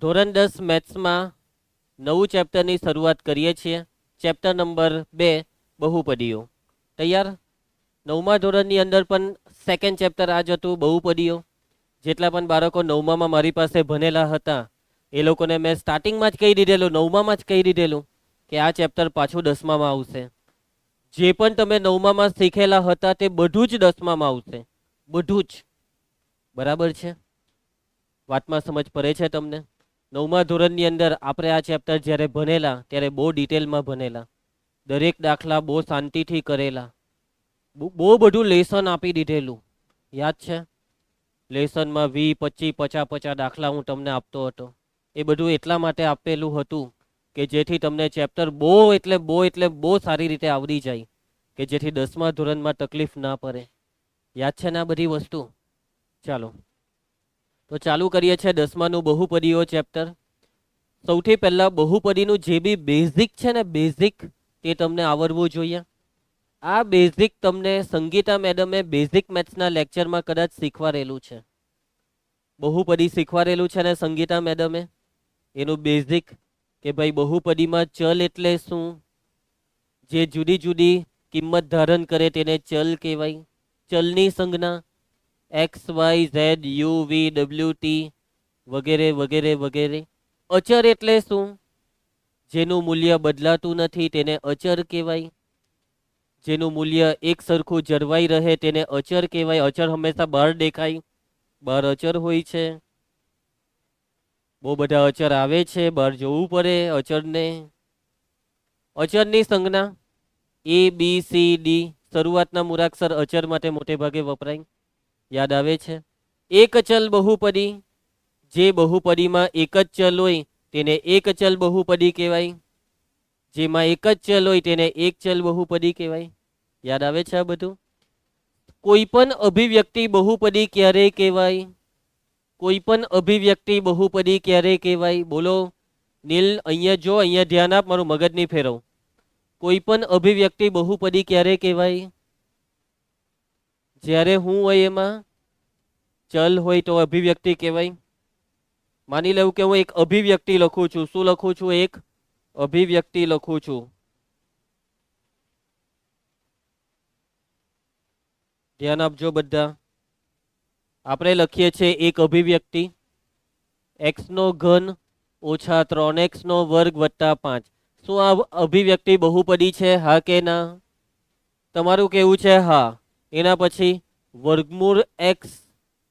ધોરણ 10 મેથ્સમાં નવું ચેપ્ટરની શરૂઆત કરીએ છીએ. Chapter number 2 બહુપદીઓ. તૈયાર? નવમા ધોરણની અંદર પણ સેકન્ડ ચેપ્ટર આ જ હતું, બહુપદીઓ. જેટલા પણ બાળકો નવમામાં મારી પાસે ભણેલા હતા એ લોકોને મેં સ્ટાર્ટિંગમાં જ કહી દીધેલું, નવમામાં જ કહી દીધેલું કે આ ચેપ્ટર પાછું 10મામાં આવશે. જે પણ તમે નવમામાં શીખેલા હતા તે બધું જ 10મામાં આવશે, બધું જ. બરાબર છે? વાતમાં સમજ પડે છે તમને? નવમા ધોરણની અંદર આપણે આ ચેપ્ટર જ્યારે ભણેલા ત્યારે બહુ ડિટેલમાં ભણેલા, દરેક દાખલા બહુ શાંતિથી કરેલા, બહુ બધું લેસન આપી દીધેલું. યાદ છે? લેસનમાં 20, 25, 50 દાખલા હું તમને આપતો હતો. એ બધું એટલા માટે આપેલું હતું કે જેથી તમને ચેપ્ટર બહુ સારી રીતે આવડી જાય, કે જેથી 10મા ધોરણમાં તકલીફ ના પડે. યાદ છે ને આ બધી વસ્તુ? ચાલો તો ચાલુ કરીએ છીએ 10માનું બહુપદીઓ ચેપ્ટર. સૌથી પહેલા બહુપદીનું જે બી બેઝિક છે ને, બેઝિક, તે તમને આવડવું જોઈએ. આ બેઝિક તમને સંગીતા મેડમે બેઝિક મેથ્સના લેક્ચરમાં કદાચ શીખવાડેલું છે. બહુપદી શીખવાડેલું છે ને સંગીતા મેડમે, એનું બેઝિક, કે ભાઈ બહુપદીમાં ચલ એટલે શું, જે જુદી જુદી કિંમત ધારણ કરે તેને ચલ કહેવાય. ચલની સંજ્ઞા X, Y, Z, U, V, W, T વગેરે વગેરે વગેરે. અચર એટલે શું? જેનું મૂલ્ય બદલાતું નથી તેને અચર કહેવાય. જેનું મૂલ્ય એક સરખું જળવાઈ રહે તેને અચર કહેવાય. અચર હંમેશા બહાર દેખાય, બહાર અચર હોય છે. બહુ બધા અચર આવે છે, બહાર જોવું પડે અચરને. અચરની સંજ્ઞા એ, બી, સી, ડી. શરૂઆતના મૂળાક્ષર અચર માટે મોટે ભાગે વપરાય. યાદ આવે છે? એક ચલ બહુપદી, જે બહુપદીમાં એક જ ચલ હોય તેને એક ચલ બહુપદી કહેવાય. જેમાં એક જ ચલ હોય તેને એક ચલ બહુપદી કહેવાય. યાદ આવે છે આ બધું? કોઈ પણ અભિવ્યક્તિ બહુપદી ક્યારે કહેવાય? કોઈ પણ અભિવ્યક્તિ બહુપદી ક્યારે કહેવાય? બોલો નીલ, અહીંયા જો, અહીંયા ધ્યાન આપ, મારું મગજ નહીં ફેરવ. કોઈ પણ અભિવ્યક્તિ બહુપદી ક્યારે કહેવાય? જ્યારે હું હોય એમાં ચલ હોય તો અભિવ્યક્તિ કહેવાય. માની લેવું કે હું એક અભિવ્યક્તિ લખું છું. શું લખું છું? એક અભિવ્યક્તિ લખું છું. ધ્યાન આપજો બધા. આપણે લખીએ છીએ એક અભિવ્યક્તિ, એક્સ નો ઘન ઓછા 3x નો વર્ગ વત્તા 5. શું આ અભિવ્યક્તિ બહુપદી છે? હા કે ના? તમારું કેવું છે હા. એના પછી વર્ગમૂળ એક્સ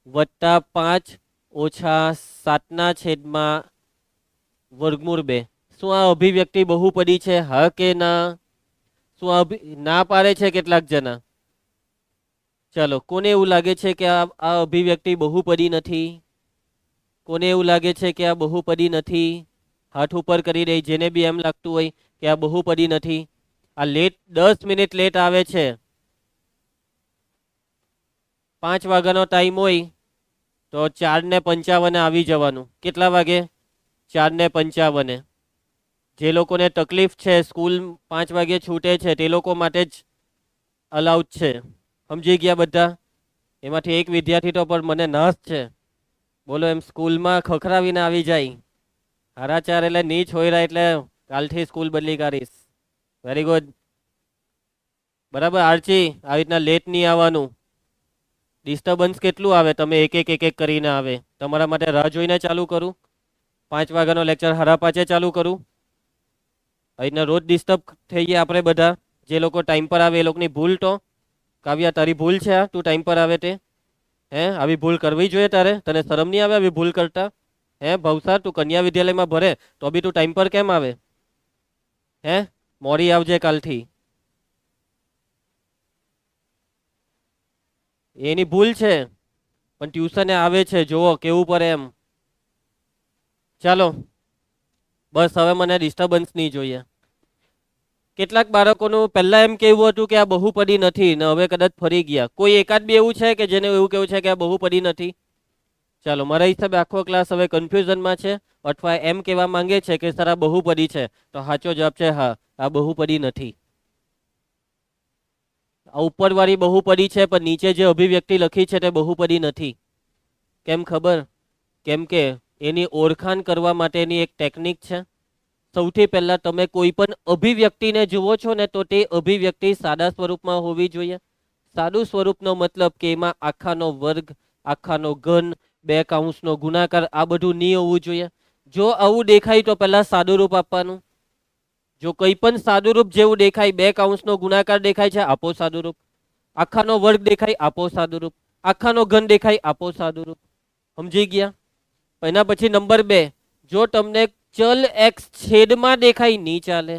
વત્તા 5 ઓછા 7/2 વર્ગમૂળ 2. શું આ અભિવ્યક્તિ બહુપદી છે? હા કે ના? શું ના પાડે છે કેટલાક જણા? ચાલો, કોને એવું લાગે છે કે આ અભિવ્યક્તિ બહુપદી નથી? કોને એવું લાગે છે કે આ બહુપદી નથી? હાથ ઉપર કરી દે જેને બી એમ લાગતું હોય કે આ બહુપદી નથી. આ લેટ 10 મિનિટ લેટ આવે છે. 5 વાગ્યાનો ટાઈમ હોય તો 4:55 આવી જવાનું. કેટલા વાગે? 4:55. જે લોકોને તકલીફ છે, સ્કૂલ 5 વાગે છૂટે છે, તે લોકો માટે જ અલાઉડ છે. સમજી ગયા બધા? એમાંથી એક વિદ્યાર્થી તો પણ મને નાશ છે. બોલો, એમ સ્કૂલમાં ખખરાવીને આવી જાય. 4:30 એટલે ની છોયરા એટલે કાલથી સ્કૂલ બદલી કરીશ. Very good. બરાબર આરચી, આવી રીતના લેટ નહીં આવવાનું. ડિસ્ટર્બન્સ કેટલું આવે, તમે એક એક કરીને આવે. તમારા માટે રાહ જોઈને ચાલુ કરું? 5 વાગ્યાનો લેક્ચર 4:30 ચાલુ કરું? આવી રીતના રોજ ડિસ્ટર્બ થઈ ગયા આપણે બધા. જે લોકો ટાઈમ પર આવે એ લોકોની ભૂલ. તો કાવ્યા, તારી ભૂલ છે આ, તું ટાઈમ પર આવે તે? હે, આવી ભૂલ કરવી જોઈએ તારે? તને શરમ નહીં આવે આવી ભૂલ કરતા? હે ભવસાર, તું કન્યા વિદ્યાલયમાં ભરે તો બી તું ટાઈમ પર કેમ આવે? હે, મોડી આવજે કાલથી. એની ભૂલ છે, પણ ટ્યુશને આવે છે, જુઓ કેવું પડે એમ. ચાલો બસ, હવે મને ડિસ્ટર્બન્સ નહીં જોઈએ. કેટલાક બાળકોનું પહેલા એમ કેવું હતું કે આ બહુપદી નથી, ને હવે કદાચ ફરી ગયા. કોઈ એકાદ બી એવું છે કે જેને એવું કેવું છે કે આ બહુપદી નથી? ચાલો, મારા હિસાબે આખો ક્લાસ હવે કન્ફ્યુઝનમાં છે, અથવા એમ કહેવા માંગે છે કે સર આ બહુપદી છે. તો સાચો જવાબ છે હા, આ બહુપદી નથી. આ ઉપરવાળી બહુપદી છે, પણ નીચે જે અભિવ્યક્તિ લખી છે તે બહુપદી નથી. કેમ ખબર? કેમ કે એની ઓળખાણ કરવા માટેની એક ટેકનિક છે. સૌથી પહેલા તમે કોઈ પણ અભિવ્યક્તિને જુઓ છો ને તો તે અભિવ્યક્તિ સાદા સ્વરૂપમાં હોવી જોઈએ. સાદું સ્વરૂપનો મતલબ કે એમાં આખાનો વર્ગ, આખાનો ઘન, બે કાઉન્સનો ગુણાકાર આ બધું નહીં હોવું જોઈએ. જો આવું દેખાય તો પહેલા સાદું રૂપ આપવાનું. જો કંઈ પણ સાદું રૂપ જેવું દેખાય, બે કાઉન્સનો ગુણાકાર દેખાય છે, આપો સાદું રૂપ. આખાનો વર્ગ દેખાય, આપો સાદું રૂપ. આખાનો ઘન દેખાય, આપો સાદું રૂપ. સમજી ગયા? એના પછી નંબર 2, જો તમને ચલ એક્સ છેદમાં દેખાય નહીં ચાલે.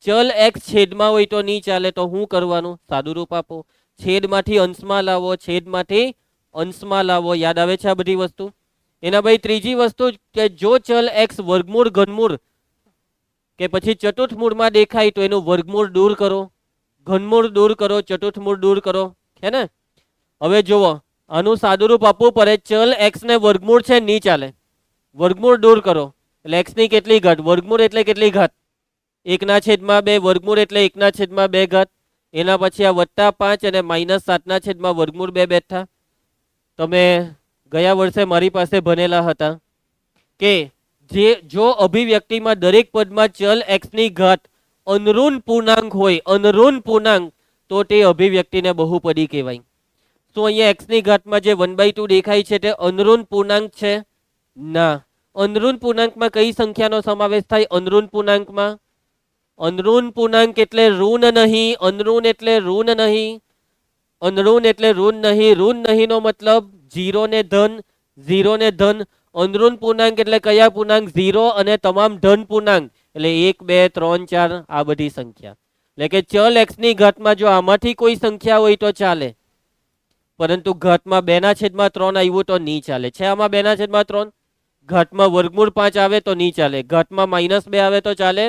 ચલ એક્સ છેદમાં હોય તો નહીં ચાલે. તો શું કરવાનું? સાદું રૂપ આપો. છેદમાંથી અંશમાં લાવો, છેદમાંથી અંશમાં લાવો. યાદ આવે છે આ બધી વસ્તુ? એના ભાઈ ત્રીજી વસ્તુ કે જો ચલ એક્સ વર્ગમૂળ, ઘનમૂળ કે પછી ચતુર્થ મૂળમાં દેખાય તો એનું વર્ગમૂળ દૂર કરો, ઘનમૂળ દૂર કરો, ચતુર્થ મૂળ દૂર કરો. છે ને? હવે જુઓ, આનું સાદું રૂપ આપવું પડે. ચલ એક્સ ને વર્ગમૂળ છે નહીં ચાલે. વર્ગમૂળ દૂર કરો એટલે એક્સ ની કેટલી ઘાત? વર્ગમૂળ એટલે કેટલી ઘાત? 1/2. વર્ગમૂળ એટલે 1/2 ઘાત. એના પછી આ +5 અને -7/2 વર્ગમૂળ 2 બેઠા. તમે ગયા વર્ષે મારી પાસે ભણેલા હતા કે જો અભિવ્યક્તિમાં દરેક પદમાં ચલ એક્સ ની ઘાત અનઋણ પૂર્ણાંક હોય, અનઋણ પૂર્ણાંક, તો તે અભિવ્યક્તિને બહુપદી કહેવાય. તો અહીંયા એક્સ ની ઘાતમાં જે 1/2 દેખાય છે તે અનઋણ પૂર્ણાંક છે? ના. અનઋણ પૂર્ણાંકમાં કઈ સંખ્યાનો સમાવેશ થાય? અનઋણ પૂર્ણાંકમાં અનઋણ પૂર્ણાંક એટલે ઋણ નહીં. અનઋણ એટલે ઋણ નહીં. અનઋણ એટલે ઋણ નહીં. ઋણ નહીં નો મતલબ 0 ને ધન, 0 ને ધન. અનઋણ પૂર્ણાંક એટલે કયા પૂર્ણાંક? 0 અને તમામ ધન પૂર્ણાંક એટલે 1, 2, 3, 4 આ બધી સંખ્યા. એટલે કે ચલ એક્સ ની ઘાતમાં જો આમાંથી કોઈ સંખ્યા હોય તો ચાલે, પરંતુ ઘાતમાં 2/3 આવ્યું તો નહીં ચાલે. છે આમાં 2/3? ઘાતમાં વર્ગમૂળ 5 આવે તો નહીં ચાલે. ઘાતમાં -2 આવે તો ચાલે?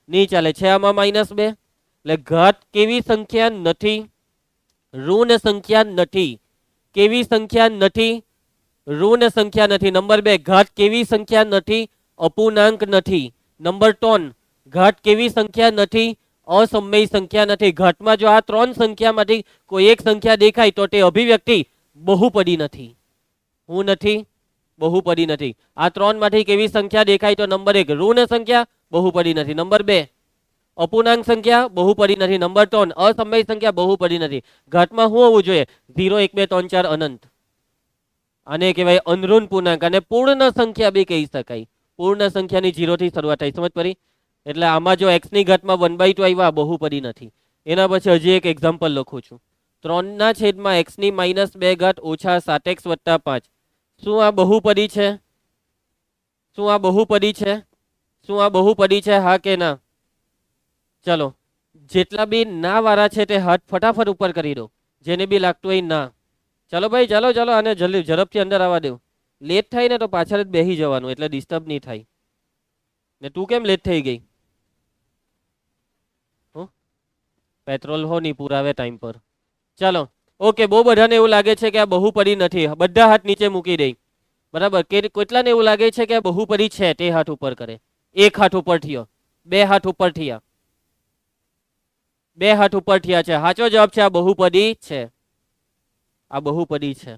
નહીં ચાલે. છે આમાં -2. એટલે ઘાત કેવી સંખ્યા નથી? ઋણ સંખ્યા નથી. કેવી સંખ્યા નથી? ઋણ સંખ્યા નથી. નંબર 2, ઘાત કેવી સંખ્યા નથી? અપૂર્ણાંક નથી. નંબર 3, ઘાત કેવી સંખ્યા નથી? અસમય સંખ્યા નથી. ઘાતમાં જો આ 3 સંખ્યામાંથી કોઈ એક સંખ્યા દેખાય તો તે અભિવ્યક્તિ બહુપદી નથી. હું નથી? બહુપદી નથી. આ 3 માંથી કેવી સંખ્યા દેખાય તો નંબર 1 ઋણ સંખ્યા, બહુપદી નથી. નંબર 2 અપૂર્ણાંક સંખ્યા, બહુપદી નથી. નંબર 3 અસમય સંખ્યા, બહુપદી નથી. ઘાતમાં શું હોવું જોઈએ? 0, 1, 2, 3, 4 અનંત. આને કહેવાય અનઋણ પૂર્ણાંક. અને પૂર્ણ સંખ્યા બી કહી શકાય. પૂર્ણ સંખ્યાની 0 થી શરૂઆત થાય. સમજ પડી? એટલે આમાં જો એક્સ ની ઘાતમાં 1/2 આવ્યા, બહુપદી નથી. એના પછી હજી એક એક્ઝામ્પલ લખું છું. 3/x ની -2 ઘાત ઓછા 7x વત્તા 5. શું આ બહુપદી છે? શું આ બહુપદી છે? શું આ બહુપદી છે? હા કે ના? ચલો, જેટલા બી ના વાળા છે તે હાથ ફટાફટ ઉપર કરી દો. જેને બી લાગતું હોય ના. ચાલો ભાઈ, ચાલો ચાલો, આને જલ્દી ઝડપથી અંદર આવવા દો. લેટ થાય ને તો પાછળ જ બેસી જવાનું એટલે ડિસ્ટર્બ નહીં થાય. ને તું કેમ લેટ થઈ ગઈ? પેટ્રોલ હો નહીં પુરાવે ટાઈમ પર. ચાલો, ઓકે. બહુ બધાને એવું લાગે છે કે આ બહુપદી નથી. બધા હાથ નીચે મૂકી દે. બરાબર. કેટલાને એવું લાગે છે કે આ બહુપદી છે? તે હાથ ઉપર કરે. એક હાથ ઉપર થયો, 2 હાથ ઉપર થયા, 2 હાથ ઉપર થયા છે. સાચો જવાબ છે આ બહુપદી છે. આ બહુપદી છે.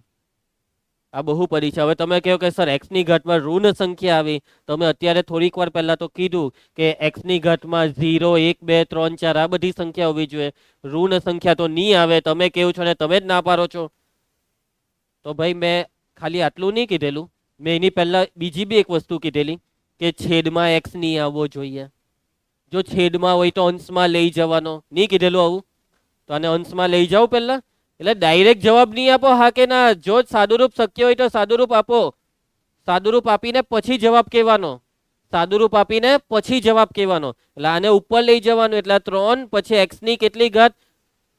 આ બહુપદી છે. હવે તમે કહો કે સર એક્સ ની ઘાતમાં ઋણ સંખ્યા આવી. તમે અત્યારે થોડીક વાર પહેલા તો કીધું કે એક્સ ની ઘાતમાં 0, 1, 2, 3, 4 આ બધી સંખ્યા હોવી જોઈએ. ઋણ સંખ્યા તો નહીં આવે. તમે કેવું છો ને તમે જ ના પાડો છો. તો ભાઈ મેં ખાલી આટલું નહીં કીધેલું. મેં એની પહેલા બીજી બી એક વસ્તુ કીધેલી કે છેદમાં એક્સ નહીં આવવો જોઈએ. જો છેદમાં હોય તો અંશમાં લઈ જવાનો. નહીં કીધેલું આવું? તો આને અંશમાં લઈ જાઓ પહેલા. એટલે ડાયરેક્ટ જવાબ નહીં આપો હા કે ના. જો સાદુરૂપ શક્ય હોય તો સાદુરૂપ આપો. સાદુરૂપ આપીને પછી જવાબ કહેવાનો. સાદુરૂપ આપીને પછી જવાબ કહેવાનો. એટલે આને ઉપર લઈ જવાનું. એટલે 3 પછી એક્સ ની કેટલી ઘાત?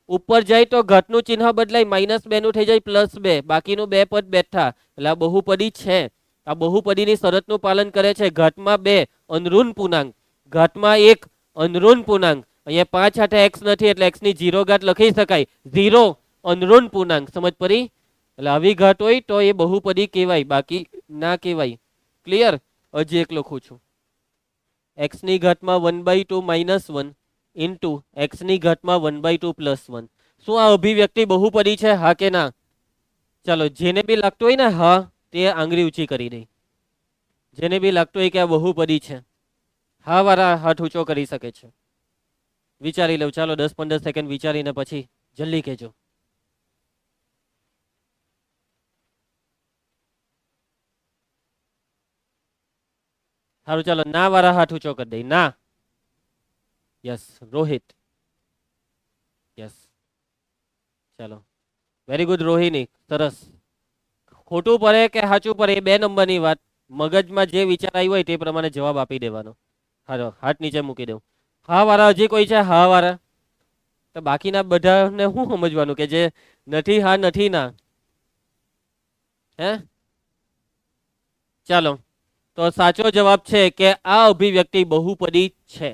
ઉપર જાય તો ઘાતનું ચિહ્ન બદલાય. -2 નું થઈ જાય +2. બાકીનું 2 પદ બેઠા. એટલે આ બહુપદી છે. આ બહુપદીની શરતનું પાલન કરે છે. ઘાતમાં 2 અનઋણ પૂર્ણાંક, ઘાતમાં 1 અનઋણ પૂર્ણાંક. અહીંયા 5 હાથે એક્સ નથી એટલે એક્સ ની 0 ઘાત લખી શકાય. 0 અનઋણ પૂર્ણાંક. સમજ પડી? એટલે આવી ઘાત હોય તો એ બહુપદી કહેવાય, બાકી ના કહેવાય. ક્લિયર? હજી એક લખું છું. એક્સ ની ઘાતમાં 1/2 -1 ઇન્ટુ એક્સ ની ઘાતમાં 1/2 +1. શું આ અભિવ્યક્તિ બહુપદી છે? હા કે ના? ચાલો, જેને બી લાગતું હોય ને હા તે આંગળી ઊંચી કરી દે. જેને બી લાગતું હોય કે આ બહુપદી છે, હા વાળા હાથ ઊંચો કરી શકે છે. વિચારી લઉં, ચાલો 10-15 સેકન્ડ વિચારીને પછી જલ્દી કહેજો. સારું, ચાલો ના વાળા હાથ ઊંચો કરી દઈ. ના. યસ. રોહિત. યસ. ચાલો, વેરી ગુડ રોહિણી, સરસ. ખોટું પડે કે સાચું પડે એ 2 નંબરની વાત. મગજમાં જે વિચાર આવ્યો હોય તે પ્રમાણે જવાબ આપી દેવાનો. હાલો, હાથ નીચે મૂકી દઉં. હા વાળા હજી કોઈ છે? હા વાળા. તો બાકીના બધાને શું સમજવાનું કે જે નથી હા નથી ના? હે? ચાલો, તો સાચો જવાબ છે કે આ અભિવ્યક્તિ બહુપદી છે.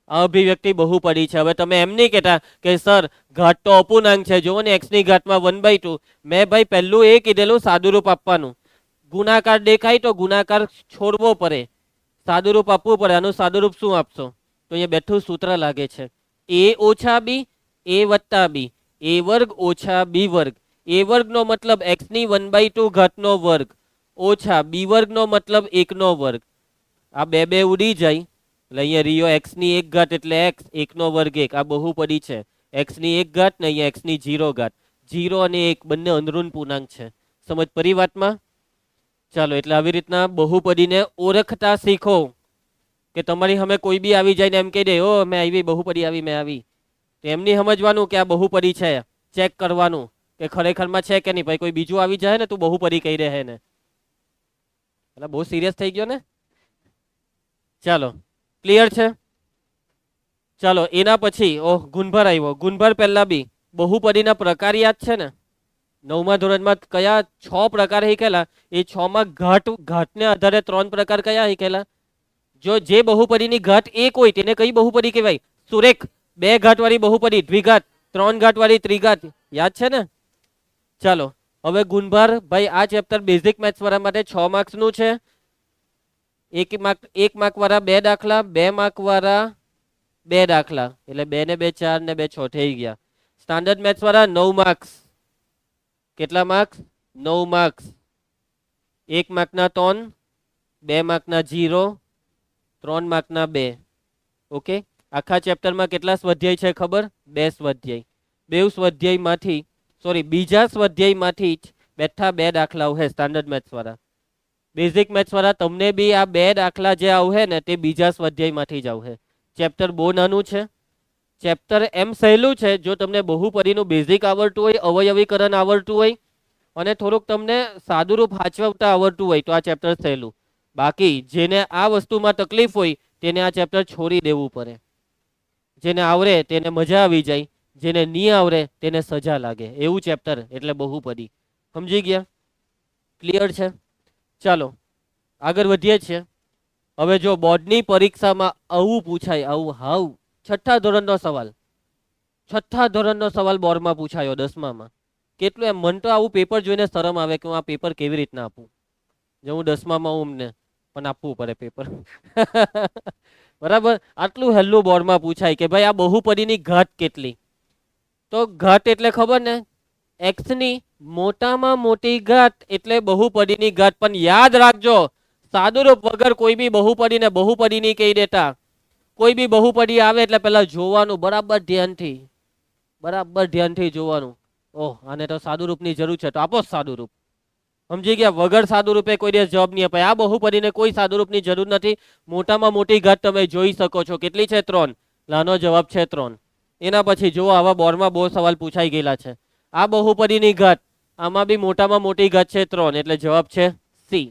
આ અભિવ્યક્તિ બહુપદી છે. હવે તમે એમ નહીં કહેતા કે સર ઘાત તો અપૂર્ણાંક છે, જુઓ ને x ની ઘાતમાં 1/2. મેં ભાઈ પહેલું એ કીધેલું સાદુરૂપ આપવાનું. ગુણાકાર દેખાય તો ગુણાકાર છોડવો પડે, સાદુરૂપ આપવું પડે. આનું સાદુરૂપ શું આપશો? તો અહીંયા બેઠું સૂત્ર લાગે છે, a ઓછા બી a વત્તા બી, a વર્ગ ઓછા બી વર્ગ. a વર્ગનો મતલબ x ની 1/2 ઘાતનો વર્ગ ઓછા બી વર્ગનો મતલબ 1 નો વર્ગ. આ બે બે ઉડી જાય એટલે અહીંયા રીયો x ની 1 ઘાત એટલે x, 1 નો વર્ગ 1. આ બહુપદી છે. x ની 1 ઘાત ને અહીંયા x ની 0 ઘાત. 0 અને 1 બંને અંદરૂન પૂર્ણાંક છે. સમજ પડી વાતમાં? ચાલો, એટલે આવી રીતના બહુપદીને ઓળખતા શીખો. કે તમારી સામે કોઈ બી આવી જાય ને એમ કહી દે, ઓ મેં આવી બહુપદી આવી, મેં આવી, તો એમની સમજવાનું કે આ બહુપદી છે. ચેક કરવાનું કે ખરેખરમાં છે કે નહીં. ભાઈ કોઈ બીજું આવી જાય ને તું બહુપદી કહી રહે ને, એટલે બહુ સિરિયસ થઈ ગયો ને. ચાલો, ક્લિયર છે? ચાલો, એના પછી ગુણભાર આવ્યો. ગુણભાર પહેલા બી બહુપદીના પ્રકાર યાદ છે ને? 9મા ધોરણમાં કયા 6 પ્રકાર શીખેલા? એ 6 માં ઘાતને આધારે 3 પ્રકાર કયા શીખેલા? જો જે બહુપદીની ઘાત 1 હોય તેને કઈ બહુપદી કહેવાય? સુરેખ. 2 ઘાત વાળી બહુપદી દ્વિઘાત, 3 ઘાત વાળી ત્રિઘાત. યાદ છે ને? ચાલો, હવે ગુણભાર ભાઈ આ ચેપ્ટર બેઝિક મેથ્સ વાળા માટે 6 માર્ક્સનું છે. 1 માર્ક વાળા 2 દાખલા, 2 માર્ક વાળા 2 દાખલા, એટલે 2 ને 2 4 ને 2 6 થઈ ગયા. સ્ટાન્ડર્ડ મેથ્સ વાળા 9 માર્ક્સ. કેટલા માર્ક્સ? 9 માર્ક્સ. 1 માર્કના 3, 2 માર્કના 0, 3 માર્કના 2. ઓકે. આખા ચેપ્ટરમાં કેટલા સ્વાધ્યાય છે ખબર? 2 સ્વાધ્યાય. 2 સ્વાધ્યાયમાંથી બીજા સ્વાધ્યાયમાંથી જ બેઠા 2 દાખલાઓ છે સ્ટાન્ડર્ડ મેથ્સ વાળા. બેઝિક મેથ્સ વાળા તમને બી આ 2 દાખલા જે આવશે ને તે બીજા સ્વાધ્યાયમાંથી જ આવશે. ચેપ્ટર બહુ નાનું છે. ચેપ્ટર એમ સહેલું છે જો તમને બહુપદીનું બેઝિક આવડતું હોય, અવયવીકરણ આવડતું હોય અને થોડુંક તમને સાદુરૂપ સાચવતા આવડતું હોય તો આ ચેપ્ટર સહેલું. બાકી જેને આ વસ્તુમાં તકલીફ હોય તેને આ ચેપ્ટર છોડી દેવું પડે. જેને આવડે તેને મજા આવી જાય, જેને નહીં આવડે તેને સજા લાગે, એવું ચેપ્ટર એટલે બહુપદી. સમજી ગયા? ક્લિયર છે? ચાલો, આગળ વધીએ છીએ. હવે જો બોર્ડની પરીક્ષામાં આવું પૂછાય, આવું હાવ 6થા ધોરણનો સવાલ, 6થા ધોરણનો સવાલ બોર્ડમાં પૂછાયો 10મામાં. કેટલું એમ મન તો આવું પેપર જોઈને શરમ આવે કે હું આ પેપર કેવી રીતના આપું. જો હું 10મામાં હું અમને પણ આપવું પડે પેપર. બરાબર. આટલું હેલ્લું બોર્ડમાં પૂછાય કે ભાઈ આ બહુપદીની ઘાત કેટલી? તો ઘાત એટલે ખબર ને, x ની મોટામાં મોટી ઘાત એટલે બહુપદીની ઘાત. પણ યાદ રાખજો, સાદુરૂપ વગર કોઈ બી બહુપદીને બહુપદીની કહી દેતા. કોઈ બી બહુપદી આવે એટલે પેલા જોવાનું બરાબર ધ્યાનથી જોવાનું. ઓહ, આને તો સાદુરૂપની જરૂર છે તો આપો સાદુરૂપ. સમજી ગયા? વગર સાદુરૂપે કોઈ દિવસ જવાબ નહીં અપાય. આ બહુપદીને કોઈ સાદુરૂપની જરૂર નથી. મોટામાં મોટી ઘાત તમે જોઈ શકો છો. કેટલી છે? 3. નાનો જવાબ છે 3. એના પછી જુઓ, આવા બોર્ડમાં બહુ સવાલ પૂછાઈ ગયેલા છે. આ બહુપદીની ઘાત, આમાં બી મોટામાં મોટી ઘાત છે 3, એટલે જવાબ છે સી.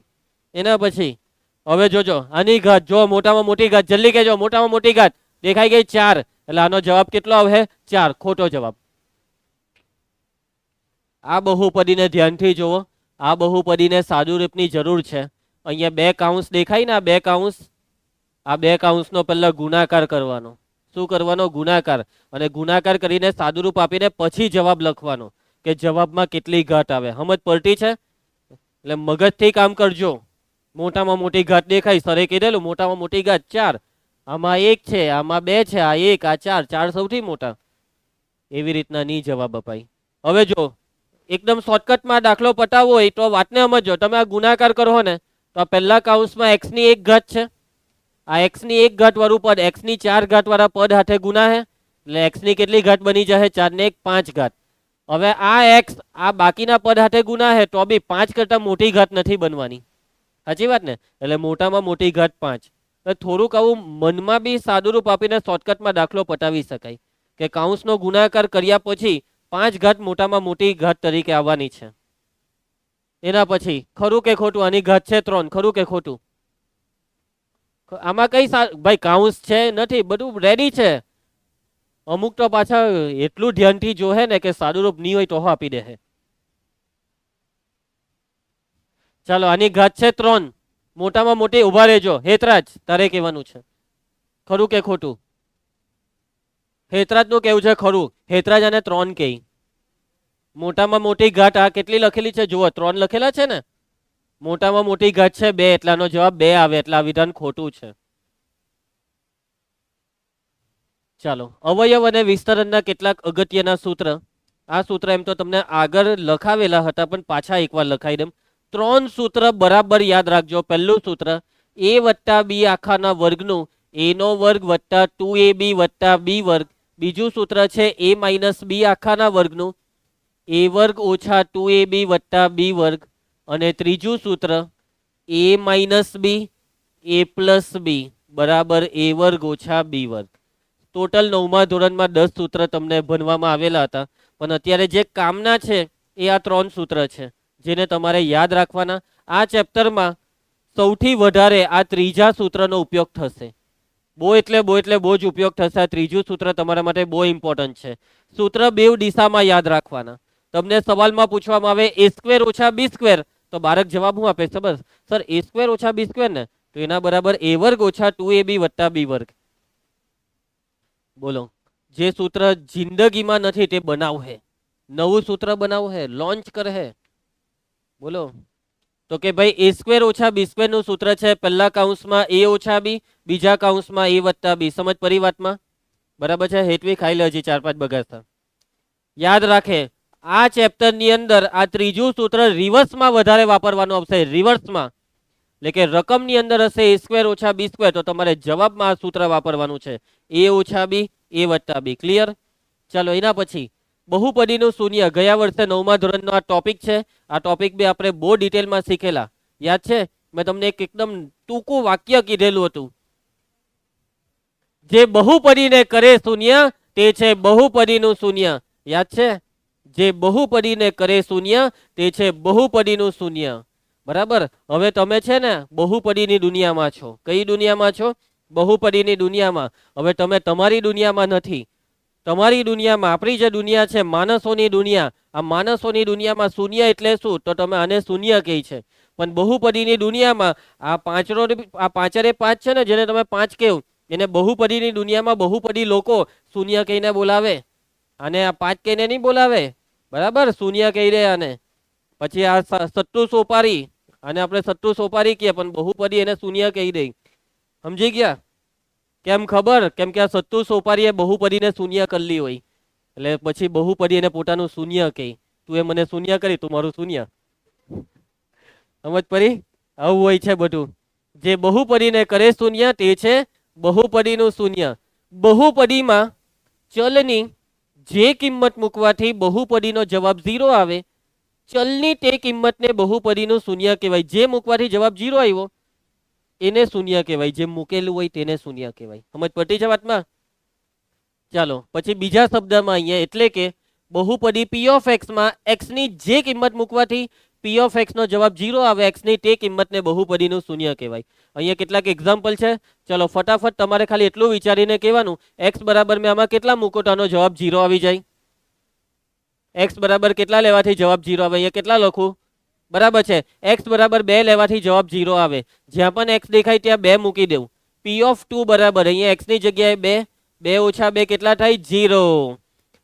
એના પછી હવે જોજો, આની ઘાત જો મોટામાં મોટી ઘાત, જલ્દી કહેજો મોટામાં મોટી ઘાત દેખાઈ ગઈ 4, એટલે આનો જવાબ કેટલો આવે? 4. ખોટો જવાબ. આ બહુપદીને ધ્યાનથી જુઓ. આ બહુપદીને સાદુરૂપની જરૂર છે. અહીંયા 2 કાઉન્સ દેખાય ને, આ 2 કાઉન્સ, આ 2 કાઉન્સનો પહેલા ગુણાકાર કરવાનો. શું કરવાનો? ગુણાકાર. અને ગુણાકાર કરીને સાદુરૂપ આપીને પછી જવાબ લખવાનો કે જવાબમાં કેટલી ઘાત આવે. સમજ પડતી છે? એટલે મગજથી કામ કરજો. મોટામાં મોટી ઘાત દેખાય, સરે કીધેલું મોટામાં મોટી ઘાત 4. આમાં 1 છે, આમાં 2 છે, આ 1, આ 4. 4 સૌથી મોટા. એવી રીતના નહીં જવાબ અપાય. હવે જો એકદમ શોર્ટકટમાં દાખલો પટાવવો હોય તો વાતને સમજો. તમે આ ગુણાકાર કરો ને તો આ પહેલા કૌંસમાં x ની 1 ઘાત છે, આ x ની 1 ઘાત વાળું પદ x ની 4 ઘાત વાળા પદ હાથે ગુના હે એટલે x ની કેટલી ઘાત બની જશે? 4 ને 1 5 ઘાત. હવે આ x આ બાકીના પદ હાથે ગુના હે તો બી 5 કરતા મોટી ઘાત નથી બનવાની, સાચી વાત ને? એટલે મોટામાં મોટી ઘાત 5. તો થોડુંક આવું મનમાં બી સાદુરૂપ આપીને શોર્ટકટમાં દાખલો પટાવી શકાય કે કૌંસનો ગુણાકાર કર્યા પછી 5 ઘાત મોટામાં મોટી ઘાત તરીકે આવવાની છે. એના પછી ખરું કે ખોટું? આની ઘાત છે 3, ખરું કે ખોટું? આમાં કઈ ભાઈ કૌંસ છે નથી, બધું રેડી છે. અમુક તો પાછા એટલું ધ્યાનથી જોહે ને કે સાદુરૂપ નહીં હોય તો આપી દે. ચાલો આની ઘાત છે 3, મોટામાં મોટી. ઉભા રહેજો હેતરાજ, તારે કહેવાનું છે ખરું કે ખોટું? હેતરાજ નું કેવું છે ખરું? હેતરાજ આને 3 કહે. મોટામાં મોટી ઘાત આ કેટલી લખેલી છે જુઓ, 3 લખેલા છે ને. મોટામાં મોટી ઘાત છે 2 એટલાનો જવાબ 2 આવે એટલે આ વિધાન ખોટું છે. ચાલો અવયવ અને વિસ્તરણના કેટલાક અગત્યના સૂત્ર. આ સૂત્ર એમ તો તમને આગળ લખાવેલા હતા પણ પાછા એકવાર લખાઈ દઉં. 3 સૂત્ર બરાબર યાદ રાખજો. પહેલું સૂત્ર a વત્તા b આખાના વર્ગનું a નો વર્ગ વત્તા 2ab વત્તા b વર્ગ. બીજું સૂત્ર છે a માઇનસ b આખાના વર્ગનું a વર્ગ ઓછા 2ab વત્તા b વર્ગ. અને ત્રીજું સૂત્ર a minus b a plus b બરાબર a વર્ગ ઓછા b વર્ગ. ટોટલ 9મા ધોરણમાં 10 સૂત્ર તમને ભણવામાં આવેલા હતા પણ અત્યારે જે કામના છે એ આ 3 સૂત્ર છે જેને તમારે યાદ રાખવાના. આ ચેપ્ટરમાં સૌથી વધારે આ ત્રીજા સૂત્રનો ઉપયોગ થશે. બહુ એટલે બહુ જ ઉપયોગ થશે. આ ત્રીજું સૂત્ર તમારા માટે બહુ ઇમ્પોર્ટન્ટ છે. સૂત્ર બેવ દિશામાં યાદ રાખવાના. તમને સવાલમાં પૂછવામાં આવે a સ્ક્વેર ઓછા b સ્ક્વેર તો બાળક જવાબ શું આપે? ખબર સર a સ્ક્વેર ઓછા b સ્ક્વેર ને, તો એના બરાબર a વર્ગ ઓછા 2ab વત્તા b વર્ગ. બોલો, જે સૂત્ર જિંદગીમાં નથી તે બનાવશે, નવું સૂત્ર બનાવશે, લોન્ચ કરશે. બોલો તો કે ભાઈ a સ્ક્વેર ઓછા b સ્ક્વેર નું સૂત્ર છે પહેલા કૌંસમાં a ઓછા b, બીજા કૌંસમાં a વત્તા b. સમજ પડી વાતમાં? બરાબર છે. હેતવી ખાઈ લે હજી 4-5 બગાસતા. યાદ રાખે આ ચેપ્ટર ની અંદર આ ત્રીજું સૂત્ર રિવર્સમાં વધારે વાપરવાનું આવશે. રિવર્સમાં એટલે કે રકમની અંદર હશે a સ્ક્વેર ઓછા b સ્ક્વેર તો તમારે જવાબમાં આ સૂત્ર વાપરવાનું છે a ઓછા b a વત્તા b. ક્લિયર? ચાલો એના પછી બહુપદીનું શૂન્ય. ગયા વર્ષે 9મા ધોરણનો આ ટોપિક છે. આ ટોપિક બી આપણે બહુ ડિટેલમાં શીખેલા. યાદ છે? મેં તમને એક એકદમ ટૂંકું વાક્ય કીધેલું હતું. જે બહુપદીને કરે શૂન્ય તે છે બહુપદીનું શૂન્ય. યાદ છે? જે બહુપદીને કરે શૂન્ય તે છે બહુપદીનું શૂન્ય. બરાબર. હવે તમે છે ને બહુપદીની દુનિયામાં છો. કઈ દુનિયામાં છો? બહુપદીની દુનિયામાં. હવે તમે તમારી દુનિયામાં નથી. તમારી દુનિયામાં આપણી જે દુનિયા છે માણસોની દુનિયા. આ માણસોની દુનિયામાં શૂન્ય એટલે શું? તો તમે આને શૂન્ય કહે છે. પણ બહુપદીની દુનિયામાં આ પાંચરે 5 છે ને જેને તમે 5 કહો એને બહુપદીની દુનિયામાં બહુપદી લોકો શૂન્ય કહીને બોલાવે. અને આ 5 કહીને નહીં બોલાવે. બરાબર? શૂન્ય કહી દે. અને પછી આ સટ્ટુ સોપારી, અને આપણે સટ્ટુ સોપારી કહીએ પણ બહુપદી એને શૂન્ય કહી દે. સમજી ગયા? કેમ ખબર? કેમ કે આ સટ્ટુ સોપારીએ બહુપદીને શૂન્ય કરલી હોય એટલે પછી બહુપદી એને પોતાનું શૂન્ય કહે. તું એ મને શૂન્ય કરી, તું મારું શૂન્ય. સમજ પડી? આવું હોય છે બધું. જે બહુપદીને કરે શૂન્ય તે છે બહુપદીનું શૂન્ય. બહુપદીમાં ચલની જે કિંમત મૂકવાથી બહુપદીનો જવાબ 0 આવે, ચલની તે કિંમતને બહુપદીનું શૂન્ય કહેવાય. જે મૂકવાથી જવાબ 0 આવ્યો એને શૂન્ય કહેવાય. જે મૂકેલું હોય તેને શૂન્ય કહેવાય. સમજ પડી છે વાતમાં? ચાલો પછી બીજા શબ્દમાં અહીંયા એટલે કે બહુપદી p of x માં x ની જે કિંમત મૂકવાથી p of x નો જવાબ 0 આવે, x ની તે કિંમતને બહુપદીનું શૂન્ય કહેવાય. અહીંયા કેટલાક એક્ઝામ્પલ છે. ચલો ફટાફટ તમારે ખાલી એટલું વિચારીને કહેવાનું x બરાબર મેં આમાં કેટલા મૂકો તો આનો જવાબ 0 આવી જાય. x બરાબર કેટલા લેવાથી જવાબ 0 આવે? અહીંયા કેટલા લખું? બરાબર છે. x બરાબર 2 લેવાથી જવાબ 0 આવે. જ્યાં પણ x દેખાય ત્યાં 2 મૂકી દેવું. p of 2 બરાબર અહીંયા x ની જગ્યાએ 2, 2 ઓછા 2 કેટલા થાય? 0.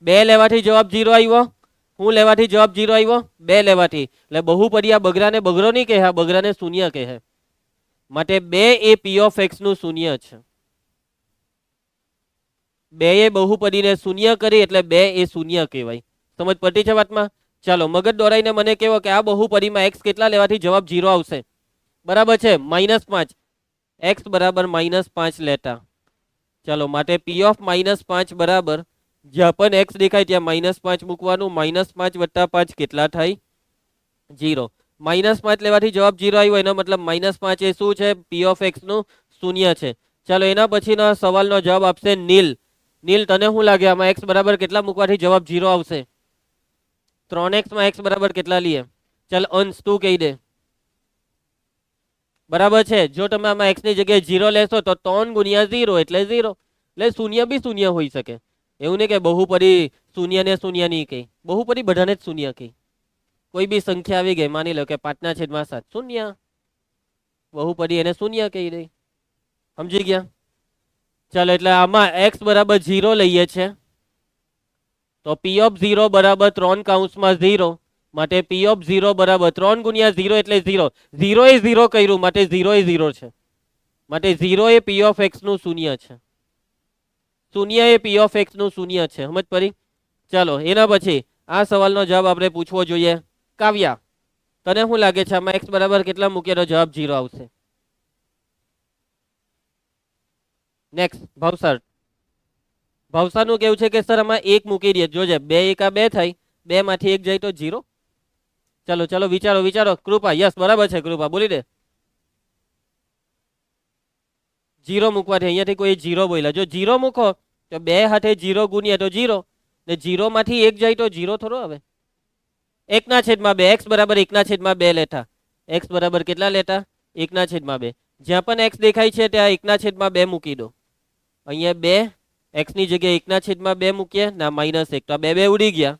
2 લેવાથી જવાબ 0 આવ્યો. હું લેવાથી જવાબ 0 આવ્યો? 2 લેવાથી. એટલે બહુપદી આ બગડાને બગડો નહીં કહે, આ બગડાને શૂન્ય કહે. માટે 2 એ p of x નું શૂન્ય છે. 2 એ બહુપદીને શૂન્ય કરી એટલે 2 એ શૂન્ય કહેવાય. સમજ પડી છે વાતમાં? ચાલો મગજ દોરાઈને મને કહેવો કે આ બહુપદીમાં x કેટલા લેવાથી જવાબ 0 આવશે? બરાબર છે, -5, x બરાબર -5 લેતા. ચાલો માટે p ઓફ -5 બરાબર જ્યાં પણ x દેખાય ત્યાં -5 મૂકવાનું. -5 વત્તા 5 કેટલા થાય? 0. -5 લેવાથી જવાબ 0 આવ્યો, એનો મતલબ -5 એ શું છે? p ઓફ x નું શૂન્ય છે. ચાલો એના પછીના સવાલનો જવાબ આપશે નીલ. નીલ, તને શું લાગે આમાં x બરાબર કેટલા મૂકવાથી જવાબ 0 આવશે? 3x માં x બરાબર કેટલા લઈએ? ચાલ અંશ તું કહી દે. બરાબર છે, જો તમે આમાં x ની જગ્યાએ 0 લેશો તો 3 ગુણ્યા 0 એટલે 0. એટલે શૂન્ય બી શૂન્ય હોઈ શકે. એવું નહીં કે બહુપદી શૂન્ય ને શૂન્ય નહીં કહી, બહુપદી બધાને જ શૂન્ય કહી. કોઈ બી સંખ્યા આવી ગઈ, માની લો કે 5/7 શૂન્ય, બહુપદી એને શૂન્ય કહી દે. સમજી ગયા? ચાલો એટલે આમાં x બરાબર 0 લઈએ છે તો p ઓફ 0 બરાબર 3 કૌંસમાં 0, માટે p ઓફ 0 બરાબર 3 ગુણ્યા 0 એટલે 0. 0 એ 0 કર્યું માટે 0 એ 0 છે, માટે 0 એ p ઓફ x નું શૂન્ય છે. શૂન્ય એ p ઓફ x નું શૂન્ય છે. સમજ પડી? ચાલો એના પછી આ સવાલનો જવાબ આપણે પૂછવો જોઈએ. કાવ્યા, તને શું લાગે છે આમાં x બરાબર કેટલા મૂકીએ તો જવાબ 0 આવશે? નેક્સ્ટ ભાવસાર. ભાવસારનું કેવું છે કે સર આમાં 1 મૂકી દે. જોજે 2 એકા 2 થાય, 2 માંથી 1 જાય તો 0. ચાલો ચાલો વિચારો વિચારો. કૃપા, યસ બરાબર છે, કૃપા બોલી દે. 0 મૂકવાથી અહીંયાથી કોઈ 0 બોલ્યા. જો 0 મૂકો તો 2 હાથે 0 ગુણ્યા તો 0, ને 0 માંથી 1 જાય તો 0 થોડો આવે. 1/2 x બરાબર 1/2 લેતા. x બરાબર કેટલા લેતા? 1/2. જ્યાં પણ x દેખાય છે ત્યાં 1/2 મૂકી દો. અહીંયા 2 x ની જગ્યાએ 1/2 મૂકીએ ના -1 તો 2 ઉડી ગયા.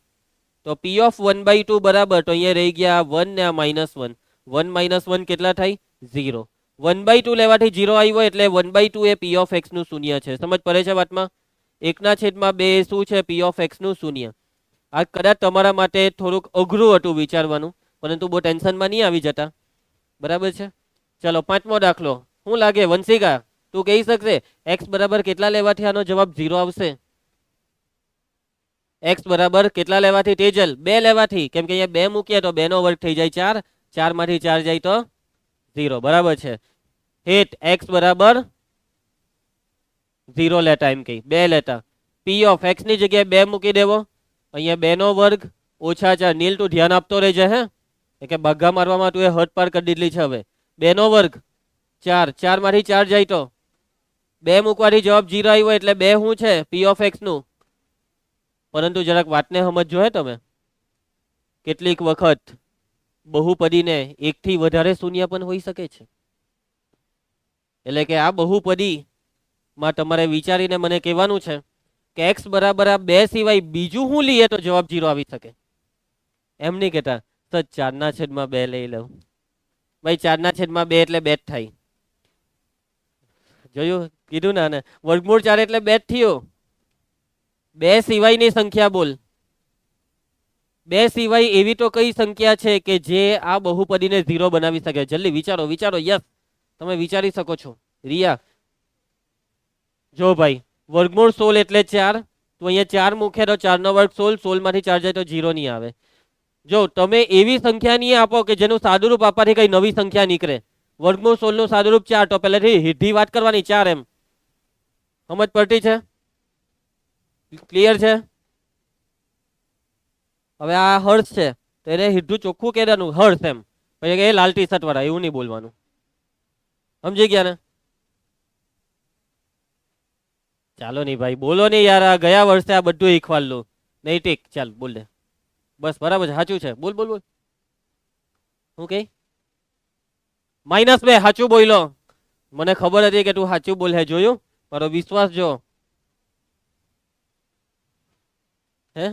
તો p ઓફ 1/2 બરાબર, તો અહીંયા રહી ગયા 1 ને -1. 1 - 1 કેટલા થાય? 0. 1/2 લેવાથી 0 આવ્યો એટલે 1/2 એ p ઓફ x નું શૂન્ય છે. સમજ પડે છે વાતમાં? 1/2 શું છે? p ઓફ x નું શૂન્ય. આ કદાચ તમારા માટે થોડુંક અઘરું હતું વિચારવાનું, પરંતુ બહુ ટેન્શનમાં નહીં આવી જતા. બરાબર છે? ચલો 5મો દાખલો. શું લાગે વંશિકા, તું કહી શકશે x બરાબર કેટલા લેવાથી આનો જવાબ 0 આવશે? x બરાબર કેટલા લેવાથી તેજલ? 2 લેવાથી, કેમ કે અહીંયા 2 મૂકીએ તો 2 નો વર્ગ થઈ જાય 4, 4 માંથી 4 જાય તો 0. બરાબર છે. હેત x બરાબર 0 લેતા, એમ કહી 2 લેતા. p ઓફ x ની જગ્યાએ 2 મૂકી દેવો. અહીંયા 2 નો વર્ગ ઓછા 4. નીલ તું ધ્યાન આપતો રહેજે હે, કે ભાગા મારવામાં તું એ હદ પાર કરી દીધલી છે. હવે 2 નો વર્ગ 4, 4 માંથી 4 જાય તો 2 મૂકવાથી જવાબ 0 આવ્યો એટલે 2 શું છે? p ઓફ x નું. પરંતુ જરાક વાતને સમજો હે તમે. કેટલીક વખત બહુપદીને 1 થી વધારે શૂન્ય પણ હોઈ શકે છે. એટલે કે આ બહુપદી માં તમારે વિચારીને મને કહેવાનું છે કે x બરાબર આ 2 સિવાય બીજું શું લઈએ તો જવાબ 0 આવી શકે. એમ નહીં કહેતા સર 4/2 લઈ લઉં. ભાઈ 4/2 એટલે 2 જ થાય. જોયું? કીધું ને. વર્ગમૂળ 4 એટલે 2 જ થયો. 2 સિવાયની સંખ્યા બોલ. 2 સિવાય એવી તો કઈ સંખ્યા છે કે જે આ બહુપદીને 0 બનાવી શકે? જલ્દી વિચારો વિચારો. યસ, તમે વિચારી શકો છો. રિયા, જો ભાઈ વર્ગમૂળ 16 એટલે 4, તો અહીંયા 4 મૂકે તો 4 નો વર્ગ 16, 16 માંથી 4 જાય તો 0 નહીં આવે. જો તમે એવી સંખ્યા નહીં આપો કે જેનું સાદુરૂપ આપવાથી કઈ નવી સંખ્યા નીકળે. વર્ગમૂળ 16 નું સાદુરૂપ 4, તો પહેલેથી સીધી વાત કરવાની 4 એમ. સમજ પડતી છે? ક્લિયર છે? હવે આ હર્ષ છે તો એને સીધું ચોખ્ખું કહેવાનું હર્ષ એમ, પછી કે લાલ ટી શર્ટ વાળા, એવું નહીં બોલવાનું. સમજી ગયા ને? ચાલો નહીં ભાઈ, બોલો નહીં યાર. આ ગયા વર્ષે આ બધું શીખવાડલું. નહીં ઠીક, ચાલ બોલ દે. બસ બરાબર છે, સાચું છે. બોલ બોલ બોલ. શું કે? -2 સાચું બોલો. મને ખબર હતી કે તું સાચું બોલ. હે જોયું? મારો વિશ્વાસ જો. હે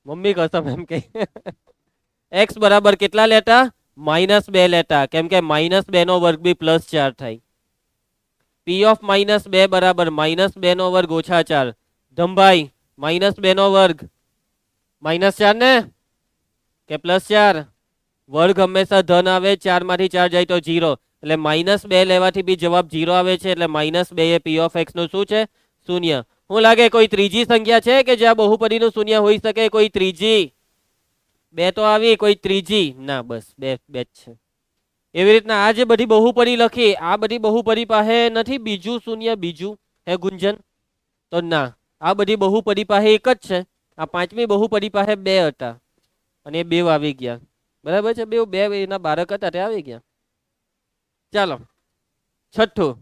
મમ્મી કસમ એમ કે x બરાબર કેટલા લેતા? -2 લેતા, કેમ કે -2 નો વર્ગ બી +4 થાય. p ઓફ -2 બરાબર -2 નો વર્ગ ઓછા 4. ધમભાઈ -2 નો વર્ગ -4 ને કે +4? વર્ગ હંમેશા ધન આવે. 4 માંથી 4 જાય તો 0, એટલે -2 લેવાથી બી જવાબ 0 આવે છે. એટલે -2 એ p ઓફ x નું શું છે? શૂન્ય. શું લાગે કોઈ ત્રીજી સંખ્યા છે કે જ્યાં બહુપદીનું શૂન્ય હોઈ શકે? કોઈ ત્રીજી? 2 તો આવી, કોઈ ત્રીજી? ના, બસ 2 જ છે. એવી રીતના આ જે બધી બહુપદી લખી, આ બધી બહુપદી પાસે નથી બીજું શૂન્ય બીજું હે ગુંજન? તો ના, આ બધી બહુપદી પાસે એક જ છે. આ પાંચમી બહુપદી પાસે બે હતા અને એ બે આવી ગયા. બરાબર છે, બે એના બાળક હતા તે આવી ગયા. ચાલો છઠ્ઠું,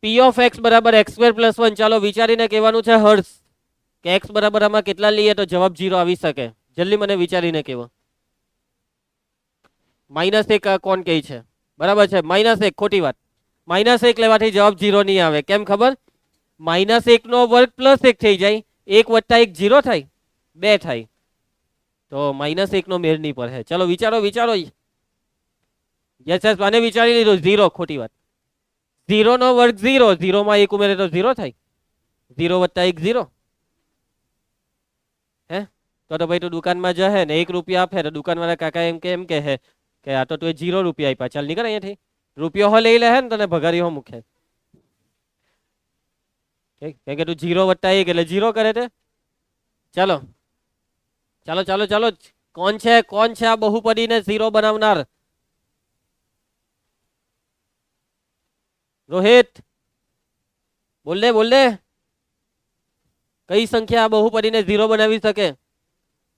પી ઓફ એક્સ બરાબર એક્સ સ્ક્વેર પ્લસ 1. ચાલો વિચારીને કહેવાનું છે હર્ષ કે એક્સ બરાબર આમાં કેટલા લઈએ તો જવાબ 0 આવી શકે. જલ્દી મને વિચારીને કહેવો. -1 કોણ કહે છે? બરાબર છે, -1. ખોટી વાત. -1 લેવાથી જવાબ 0 નહીં આવે. કેમ ખબર? -1 નો વર્ગ +1 થઈ જાય. 1 + 1 0 થાય, 2 થાય. તો -1 નો મેળ નહીં પડે. ચલો વિચારો વિચારો. યસ યસ, મને વિચારી લીધું. 0 ખોટી વાત. 0 નો વર્ગ 0, 0 માં 1 ઉમેરે તો 0 થાય. 0 + 1 0. હે તો ભાઈ તું દુકાનમાં જશે ને 1 રૂપિયા આપે તો દુકાનવાળા કાકા એમ કહે કે આ તો તું 0 રૂપિયા આપ્યા, ચાલ નીકળ અહીંયાથી. રૂપિયો હો લઈ લે ને તને ભગારી હો મૂકે. કેમ કે તું 0 + 1 એટલે 0 કરે તે. ચાલો ચાલો ચાલો ચાલો, કોણ છે આ બહુપદીને 0 બનાવનાર? રોહિત બોલ દે. કઈ સંખ્યા આ બહુપદીને 0 બનાવી શકે?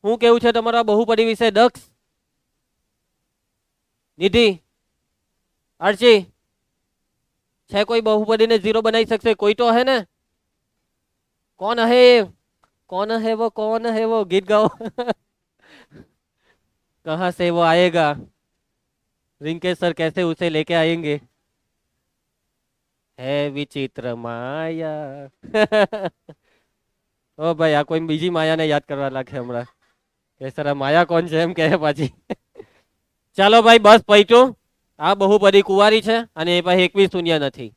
શું કેવું છે તમારા બહુપદી વિશે? દક્ષ, નિધિ, આરજી, છે કોઈ બહુપદીને 0 બનાવી શકશે? કોઈ તો હે ને? કોણ હે? कौन है वो गीत गाओ. कहाँ से वो आएगा? रिंकेश सर कैसे उसे लेके आएंगे? है विचित्र माया. ओ भाई આ કોઈ બીજી માયાને યાદ કરવા લાગે હમણાં કે સર આ માયા કોણ છે એમ કહે પાછી. ચાલો ભાઈ બસ પૈટું. આ બહુપદી કુંવારી છે અને એ પાસે 21 શૂન્ય નથી.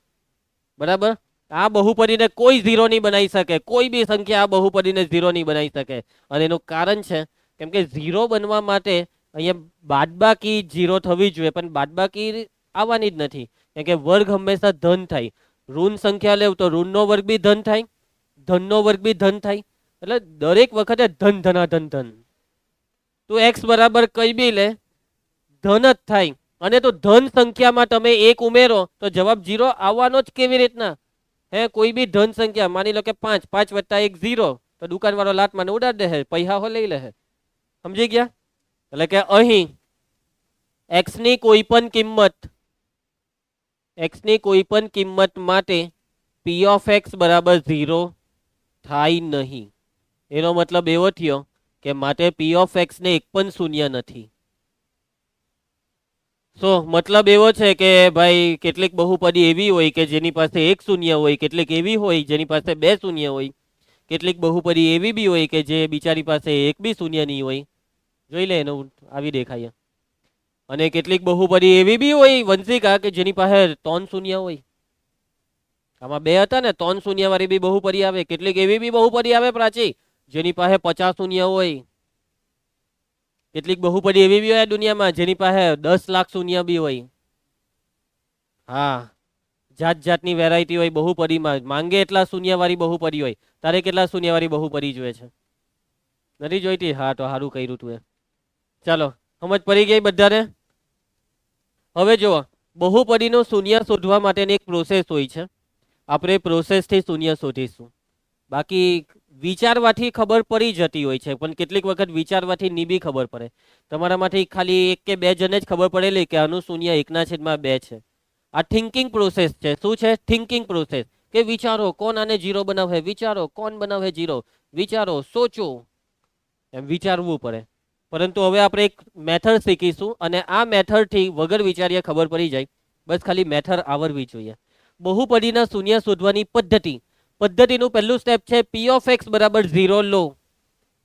બરાબર, આ બહુપદીને કોઈ 0 નહીં બનાવી શકે. કોઈ બી સંખ્યા આ બહુપદીને 0 નહીં બનાવી શકે. અને એનું કારણ છે કેમ કે 0 બનવા માટે અહીંયા બાદબાકી 0 થવી જોઈએ, પણ બાદબાકી આવવાની જ નથી. કેમ કે વર્ગ હંમેશા ધન થાય. ઋણ સંખ્યા લેવ તો ઋણનો વર્ગ બી ધન થાય, ધનનો વર્ગ બી ધન થાય. એટલે દરેક વખતે ધન ધનાધન ધન. તું એક્સ બરાબર કઈ બી લે, ધન જ થાય. અને તો ધન સંખ્યામાં તમે 1 ઉમેરો તો જવાબ 0 આવવાનો જ કેવી રીતના? હે કોઈ બી ધન સંખ્યા માની લો કે 5, 5 + 1 0, તો દુકાનવાળો લાત મને ઉડાડી દે, પૈસા હો લઈ લે. સમજી ગયા? એટલે કે અહીં x ની કોઈ પણ કિંમત માટે p of x બરાબર 0 થાય નહીં. એનો મતલબ એવો થયો કે માટે p of x ને એક પણ શૂન્ય નથી. મતલબ એવો છે કે ભાઈ કેટલીક બહુપદી એવી હોય કે જેની પાસે 1 શૂન્ય હોય, કેટલીક એવી હોય જેની પાસે 2 શૂન્ય હોય, કેટલીક બહુપદી એવી બી હોય કે જે બિચારી પાસે 1 બી શૂન્ય નહીં હોય. જોઈ લે એનું આવી દેખાય. અને કેટલીક બહુપદી એવી બી હોય વંશિકા કે જેની પાસે 3 શૂન્ય હોય. આમાં 2 હતા ને, 3 શૂન્ય વાળી બી બહુપદી આવે. કેટલીક એવી બી બહુપદી આવે પ્રાચી જેની પાસે 50 શૂન્ય હોય. કેટલીક બહુપદી એવી બી હોય દુનિયામાં જેની પાસે 10 લાખ શૂન્ય બી હોય. હા, જાત જાતની વેરાયટી હોય બહુપદીમાં. માંગે એટલા શૂન્ય વાળી બહુપદી હોય. તારે કેટલા શૂન્ય વાળી બહુપદી જોઈએ છે? નથી જોઈતી? હા તો સારું કર્યું તું એ. ચાલો સમજ પડી ગઈ બધાને? હવે જુઓ, બહુપદીનો શૂન્ય શોધવા માટેની એક પ્રોસેસ હોય છે. આપણે પ્રોસેસથી શૂન્ય શોધીશું. બાકી વિચારવાથી ખબર પડી જતી હોય છે, પણ કેટલીક વખત વિચારવાથી ની બી ખબર પડે. તમારામાંથી ખાલી 1 કે 2 જણને જ ખબર પડેલી કે આનું શૂન્ય 1/2 છે. આ થિંકિંગ પ્રોસેસ છે. શું છે? Thinking process. કે વિચારો કોણ આને 0 બનાવે, વિચારો કોણ બનાવે 0, વિચારો, સોચો. એમ વિચારવું પડે. પરંતુ હવે આપણે એક મેથડ શીખીશું અને આ મેથડથી વગર વિચારીએ ખબર પડી જાય. બસ ખાલી મેથડ આવડવી જોઈએ. બહુપદીના શૂન્ય શોધવાની પદ્ધતિનું પહેલું સ્ટેપ છે p of x બરાબર 0 લો.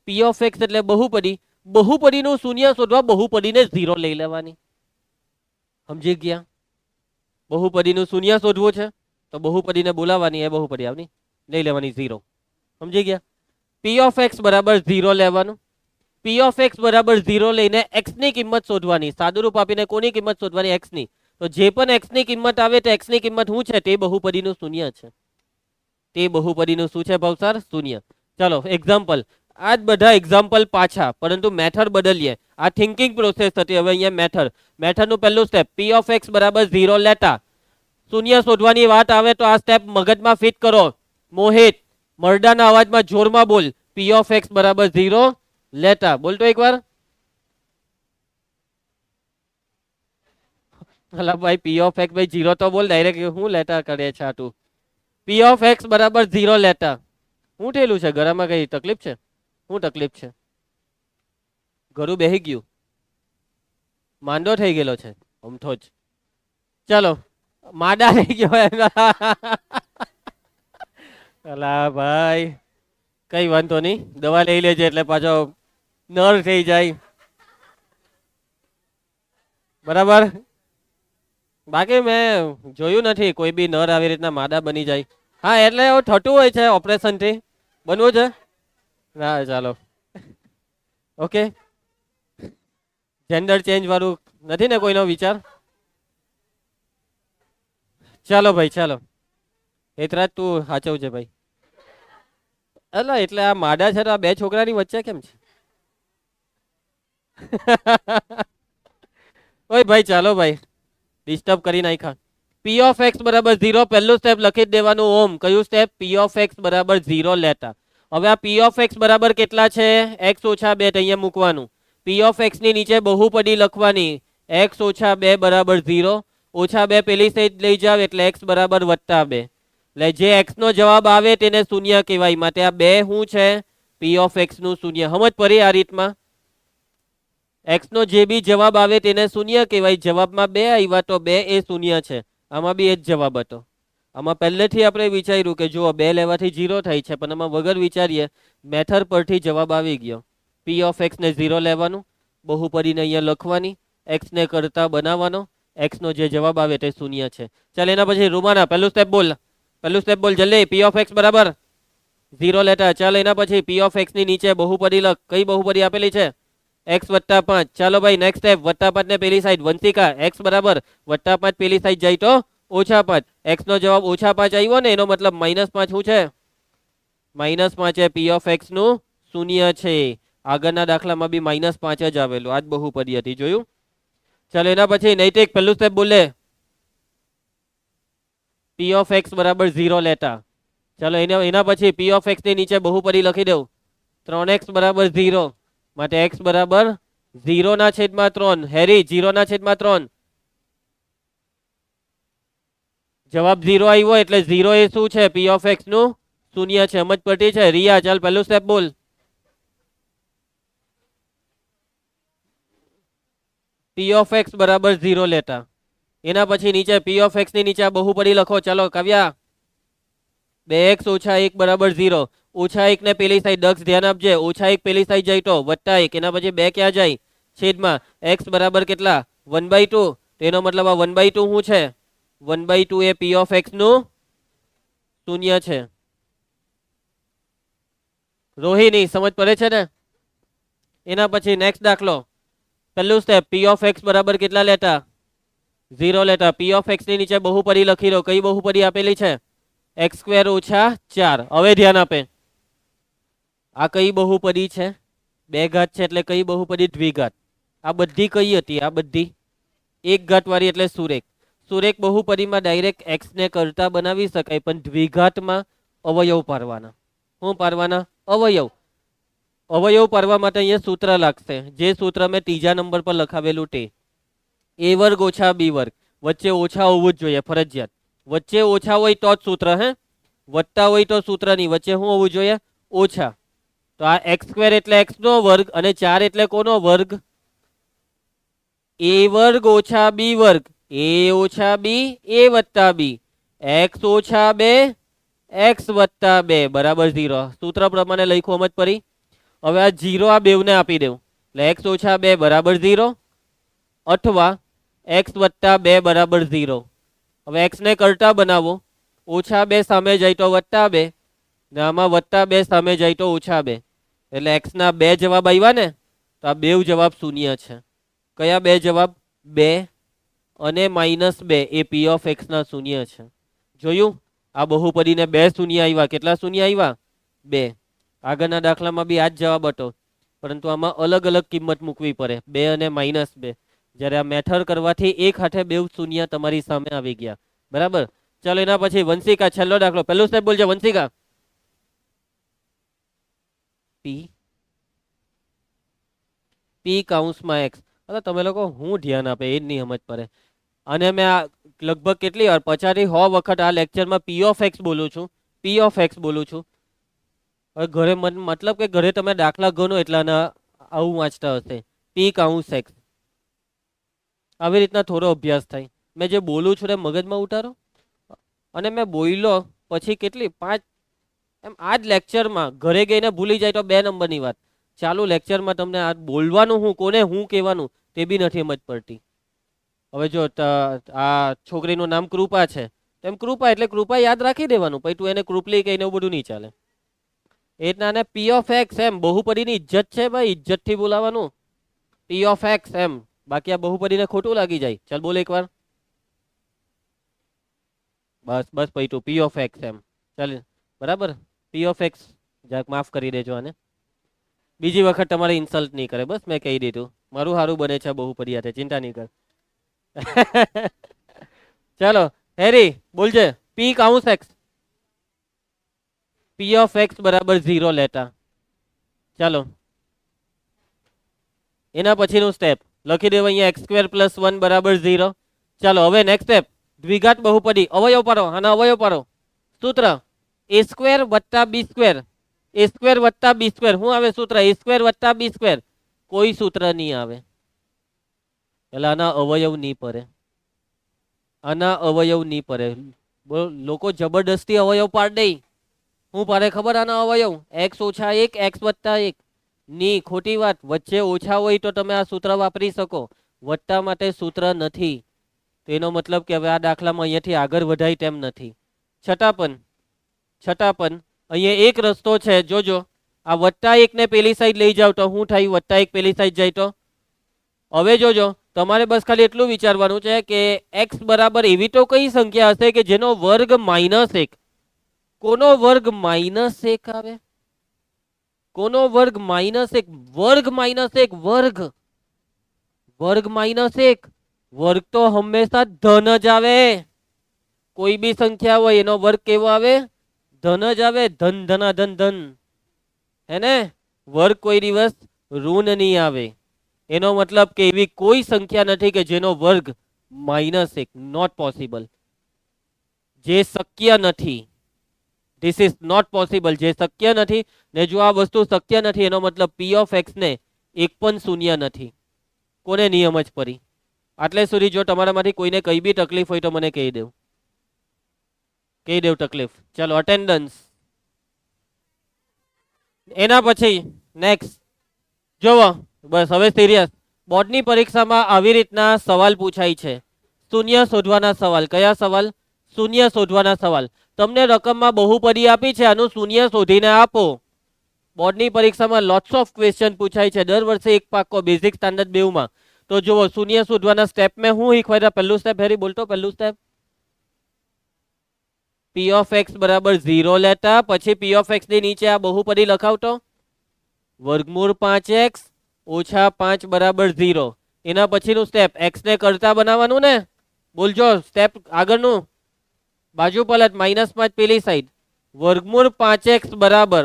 p of x એટલે બહુપદી. બહુપદીનું શૂન્ય શોધવા બહુપદીને 0 લઈ લેવાની. સમજી ગયા? બહુપદીનું શૂન્ય શોધવું છે તો બહુપદીને બોલાવવાની, એ બહુપદી આવની લઈ લેવાની 0. સમજી ગયા? p of x બરાબર 0 લેવાનું. p of x બરાબર 0 લઈને x ની કિંમત શોધવાની. સાદુરૂપ આપીને કોની કિંમત શોધવાની? x ની. તો જે પણ x ની કિંમત આવે તો x ની કિંમત શું છે? તે બહુપદીનું શૂન્ય છે. તે બહુપદીનું શું છે ભવસાર? શૂન્ય. ચાલો એક્ઝામ્પલ, આ જ બધા એક્ઝામ્પલ પાછા, પરંતુ મેથડ બદલીએ. આ થિંકિંગ પ્રોસેસ હતી. હવે અહીંયા મેથડનું પહેલું સ્ટેપ પી ઓફ એક્સ બરાબર 0 લેતા શૂન્ય શોધવાની વાત આવે તો આ સ્ટેપ મગજમાં ફિટ કરો. મોહિત મરડાના અવાજમાં જોરમાં બોલ, પી ઓફ એક્સ બરાબર 0 લેતા. બોલતો એકવાર. અલા ભાઈ પી ઓફ એક્સ ભાઈ 0 તો બોલ, ડાયરેક્ટ હું લેતા કરે છે આ તું. પી ઓફ એક્સ બરાબર 0 લેતા. શું થયેલું છે ઘરમાં? કઈ તકલીફ છે? શું તકલીફ છે? ઘરું બેહી ગયું, માંડો થઈ ગયેલો છે અમથો જ. ચાલો માડા થઈ ગયો. અલા ભાઈ કઈ વાંધો નહીં, દવા લઈ લેજે એટલે પાછો નર થઈ જાય. બરાબર. બાકી મેં જોયું નથી કોઈ બી નર આવી રીતના માદા બની જાય. હા એટલે એવું થતું હોય છે ઓપરેશન થી. બનવું છે? ના ચાલો ઓકે. જેન્ડર ચેન્જ વાળું નથી ને કોઈનો વિચાર? ચાલો ભાઈ ચાલો. હેતરાજ તું સાચવજે ભાઈ. અલા એટલે આ માડા છે તો આ બે છોકરાની વચ્ચે કેમ છે? ઓય ભાઈ ચાલો ભાઈ, ડિસ્ટર્બ કરી નાખ્યા. પી ઓફ એક્સ બરાબર 0 પહેલું સ્ટેપ લખી જ દેવાનું. ઓમ કયું સ્ટેપ? પી ઓફ એક્સ બરાબર 0 લેતા. હવે આ પી ઓફ એક્સ બરાબર કેટલા છે? એક્સ ઓછા 2 અહીંયા મૂકવાનું. પી ઓફ એક્સ ની નીચે બહુપદી લખવાની. એક્સ ઓછા 2 બરાબર 0. ઓછા 2 પેલી સાઈડ લઈ જાવ એટલે એક્સ બરાબર વત્તા 2. એટલે જે એક્સ નો જવાબ આવે તેને શૂન્ય કહેવાય. માટે આ 2 શું છે? પી ઓફ એક્સ નું શૂન્ય. સમજ પડી આ રીતમાં? એક્સ નો જે બી જવાબ આવે તેને શૂન્ય કહેવાય. જવાબમાં 2 આવ્યા તો 2 એ શૂન્ય છે. આમાં બી એ જ જવાબ હતો. આમાં પહેલેથી આપણે વિચાર્યું કે જો 2 લેવાથી 0 થાય છે, પણ આમાં વગર વિચારીએ મેથડ પરથી જવાબ આવી ગયો. પી ઓફ એક્સ ને 0 લેવાનું, બહુપદીને અહીંયા લખવાની, એક્સ ને કરતા બનાવવાનો, એક્સ નો જે જવાબ આવે તે શૂન્ય છે. ચાલ એના પછી રૂમાના પહેલું સ્ટેપ બોલ. પહેલું સ્ટેપ બોલ જલ્દી. પી ઓફ એક્સ બરાબર 0 લેતા. ચાલ એના પછી પી ઓફ એક્સ ની નીચે બહુપદી લખ. કઈ બહુપદી આપેલી છે? x વત્તા 5. ચાલો ભાઈ નેક્સ્ટ સ્ટેપ. વત્તા 5 ને પેલી સાઈડ વંશિકા. x બરાબર વત્તા 5 પેલી સાઈડ જાય તો ઓછા 5. x નો જવાબ ઓછા 5 આવ્યો ને, એનો મતલબ -5 શું છે? -5 છે. પી ઓફ એક્સ નું શૂન્ય છે. આગળના દાખલામાં બી -5 જ આવેલું. આજ બહુપદી હતી, જોયું? ચાલો એના પછી નૈતિક પહેલું સ્ટેપ બોલે. પી ઓફ એક્સ બરાબર 0 લેતા. ચાલો એના પછી પી ઓફ એક્સ ની નીચે બહુપદી લખી દઉં. 3x બરાબર 0. માટે x બરાબર 0 ના છેદમાં 3. હેરી 0 ના છેદમાં 3. જવાબ 0 આવ્યો એટલે 0 એ શું છે? પી ઓફ એક્સ નું શૂન્ય છે. સમજ પડતી છે? રિયા ચાલ પહેલું સ્ટેપ બોલ. પી ઓફ એક્સ બરાબર 0 લેતા. એના પછી નીચે પી ઓફ એક્સ ની નીચે બહુપદી લખો. ચાલો કાવ્યા. 2x ઓછા 1 બરાબર 0. ઓછા 1 ને પેલી સાઈડ દક્ષ ધ્યાન આપજે. ઓછા 1 પેલી સાઈડ જાય તો વત્તા 1. એના પછી 2 ક્યાં જાય? છેદમાં. x બરાબર કેટલા? 1/2. તેનો મતલબ આ 1/2 શું છે? 1/2 એ પી ઓફ એક્સ નું શૂન્ય છે. રોહિણી સમજ પડે છે ને? એના પછી નેક્સ્ટ દાખલો. પહેલું સ્ટેપ પી ઓફ એક્સ બરાબર કેટલા લેતા? 0 લેતા. પી ઓફ એક્સ ની નીચે બહુપદી લખી દો. કઈ બહુપદી આપેલી છે? x² ઓછા 4. હવે ધ્યાન આપે. આ કઈ બહુપદી છે? 2 ઘાત છે એટલે કઈ બહુપદી? દ્વિઘાત. આ બધી કઈ હતી? આ બધી 1 ઘાત વાળી એટલે સુરેખ. સુરેખ બહુપદીમાં ડાયરેક્ટ એક્સ ને કરતા બનાવી શકાય, પણ દ્વિઘાતમાં અવયવ પાડવાના. શું પાડવાના? અવયવ. અવયવ પાડવા માટે અહીંયા સૂત્ર લાગશે. જે સૂત્ર મેં ત્રીજા નંબર પર લખાવેલું તે a વર્ગ ઓછા b વર્ગ. વચ્ચે ઓછા હોવું જ જોઈએ ફરજિયાત. વચ્ચે ઓછા હોય તો જ સૂત્ર. હે વત્તા હોય તો સૂત્ર નહીં. વચ્ચે શું હોવું જોઈએ? ઓછા. તો આ x² એટલે x નો વર્ગ અને 4 એટલે કોનો વર્ગ? a વર્ગ ઓછા b વર્ગ. a ઓછા b a વત્તા b. x ઓછા 2 x વત્તા 2 બરાબર 0. સૂત્ર પ્રમાણે લખ્યું. સમજ પડી? હવે આ 0 આ બેવને આપી દેવું એટલે x ઓછા 2 બરાબર 0 અથવા x વત્તા 2 બરાબર 0. હવે x ને કરતા બનાવો. ઓછા 2 સામે જાય તો વત્તા 2 ને આમાં વત્તા 2 સામે જાય તો ઓછા 2. એટલે x ના 2 જવાબ આવ્યા ને, તો આ બેવ જવાબ શૂન્ય છે. કયા 2 જવાબ? 2 અને -2 એ પી ઓફ એક્સ ના શૂન્ય છે. જોયું? આ બહુપદીને 2 શૂન્ય આવ્યા. કેટલા શૂન્ય આવ્યા? 2. આગળના દાખલામાં બી આ જ જવાબ હતો, પરંતુ આમાં અલગ અલગ કિંમત મૂકવી પડે, 2 અને -2. જ્યારે આ મેથડ કરવાથી એક હાથે બે શૂન્ય તમારી સામે આવી ગયા. બરાબર. ચાલો એના પછી વંશિકા, છેલ્લો દાખલો. પહેલું સ્ટેપ બોલજો વંશિકા. પી પી કાઉન્સમાં એક્સ. અરે તમે લોકો હું ધ્યાન આપે એ જ નહીં સમજ પડે. અને મેં આ લગભગ કેટલી વાર 50 થી 100 વખત આ લેક્ચરમાં પી ઓફ એક્સ બોલું છું, પી ઓફ એક્સ બોલું છું. હવે ઘરે મતલબ કે ઘરે તમે દાખલા ગણો એટલાના આવું વાંચતા હશે, પી કાઉન્સ એક્સ. આવી રીતના થોડો અભ્યાસ થાય. મેં જે બોલું છું એ મગજમાં ઉતારો. અને મેં બોલ્યો પછી કેટલી 5 એમ આ જ લેક્ચરમાં ઘરે ગઈને ભૂલી જાય તો 2 નંબરની વાત. ચાલુ લેક્ચરમાં તમને આ બોલવાનું હું કોને હું કહેવાનું તે બી નથી સમજ પડતી. હવે જો આ છોકરીનું નામ કૃપા છે, એમ કૃપા એટલે કૃપા યાદ રાખી દેવાનું, પછી તું એને કૃપલી કહીને એવું બધું નહીં ચાલે. એ રીતના ને પી ઓફ એક્સ એમ બહુપદીની ઇજ્જત છે ભાઈ, ઇજ્જતથી બોલાવાનું પી ઓફ એક્સ એમ. બાકી આ બહુપદીને ખોટું લાગી જાય. ચાલ બોલ એકવાર. બસ બસ પછી તું પી ઓફ એક્સ એમ. ચાલ બરાબર. પી ઓફ એક્સ જરાક માફ કરી દેજો આને. બીજી વખત તમારે ઇન્સલ્ટ નહીં કરે, બસ મેં કહી દીધું. મારું સારું બને છે બહુપદી હાથે, ચિંતા નહીં કર. ચાલો હેરી બોલજે પી કાઉન્સ એક્સ. પી ઓફ એક્સ બરાબર 0 લેતા. ચાલો એના પછીનું સ્ટેપ લખી દેવું અહીંયા x² + 1 બરાબર 0. ચાલો હવે નેક્સ્ટ સ્ટેપ દ્વિઘાત બહુપદી અવયવ પાડો, આના અવયવ પાડો. સૂત્ર a² + b², a² + b². શું આવે સૂત્ર? a² + b². કોઈ સૂત્ર નહીં આવે એટલે આના અવયવ નહીં પડે, આના અવયવ નહીં પડે. લોકો જબરદસ્તી અવયવ પાડ દે. હું પાડે ખબર આના અવયવ? x - 1 x + 1. ની ખોટી વાત. વચ્ચે ઓછા હોય તો તમે આ સૂત્ર વાપરી શકો, વત્તા માટે સૂત્ર નથી. તેનો મતલબ કે હવે આ દાખલામાં અહીંયાથી આગળ વધાય તેમ નથી. છતાં પણ અહીંયા એક રસ્તો છે. જોજો આ +1 ને પેલી સાઈડ લઈ જાવ તો શું થાય? +1 પેલી સાઈડ જાય તો હવે જોજો તમારે બસ ખાલી એટલું વિચારવાનું છે કે x બરાબર એવી તો કઈ સંખ્યા હશે કે જેનો વર્ગ -1. કોનો વર્ગ -1 આવે? કોનો વર્ગ -1? વર્ગ -1. વર્ગ -1. વર્ગ તો હંમેશા ધન જ આવે. કોઈ બી સંખ્યા હોય એનો વર્ગ કેવો આવે? ધન જ આવે. ધન ધનાધન ધન, હે ને? વર્ગ કોઈ દિવસ ઋણ નહીં આવે. એનો મતલબ કે એવી કોઈ સંખ્યા નથી કે જેનો વર્ગ -1. Not possible. જે શક્ય નથી. This is not possible. જે શક્ય નથી. ને જો આ વસ્તુ શક્ય નથી એનો મતલબ પી ઓફ એક્સ ને એક પણ શૂન્ય નથી. કોને નિયમ જ પડી? આટલે સુધી જો તમારામાંથી કોઈને કઈ બી તકલીફ હોય તો મને કહી દેવું, તકલીફ. ચાલો અટેન્ડન્સ. એના પછી નેક્સ્ટ જોવો બસ હવે સિરિયસ. બોર્ડની પરીક્ષામાં આવી રીતના સવાલ પૂછાય છે. શૂન્ય શોધવાના સવાલ. કયા સવાલ? શૂન્ય શોધવાના સવાલ. તમને રકમમાં બહુપદી આપી છે, આનું શૂન્ય શોધીને આપો. બોર્ડની પરીક્ષામાં લોટ્સ ઓફ ક્વેશ્ચન પૂછાય છે દર વર્ષે એક પાક્કો બેઝિક સ્ટાન્ડર્ડ 2 માં. તો જુઓ શૂન્ય શોધવાના સ્ટેપ મેં હું શીખવાડ્યા. પહેલું સ્ટેપ હેરી બોલતો. પહેલું સ્ટેપ પી ઓફ એક્સ બરાબર 0 લેતા. પછી પી ઓફ એક્સ ની નીચે આ બહુપદી લખાવતો વર્ગમૂળ 5x - 5 બરાબર 0. એના પછીનું સ્ટેપ x ને કરતા બનાવવાનું ને. બોલજો સ્ટેપ આગળનું. બાજુ પલટ -5 પેલી સાઈડ. વર્ગમૂળ 5x બરાબર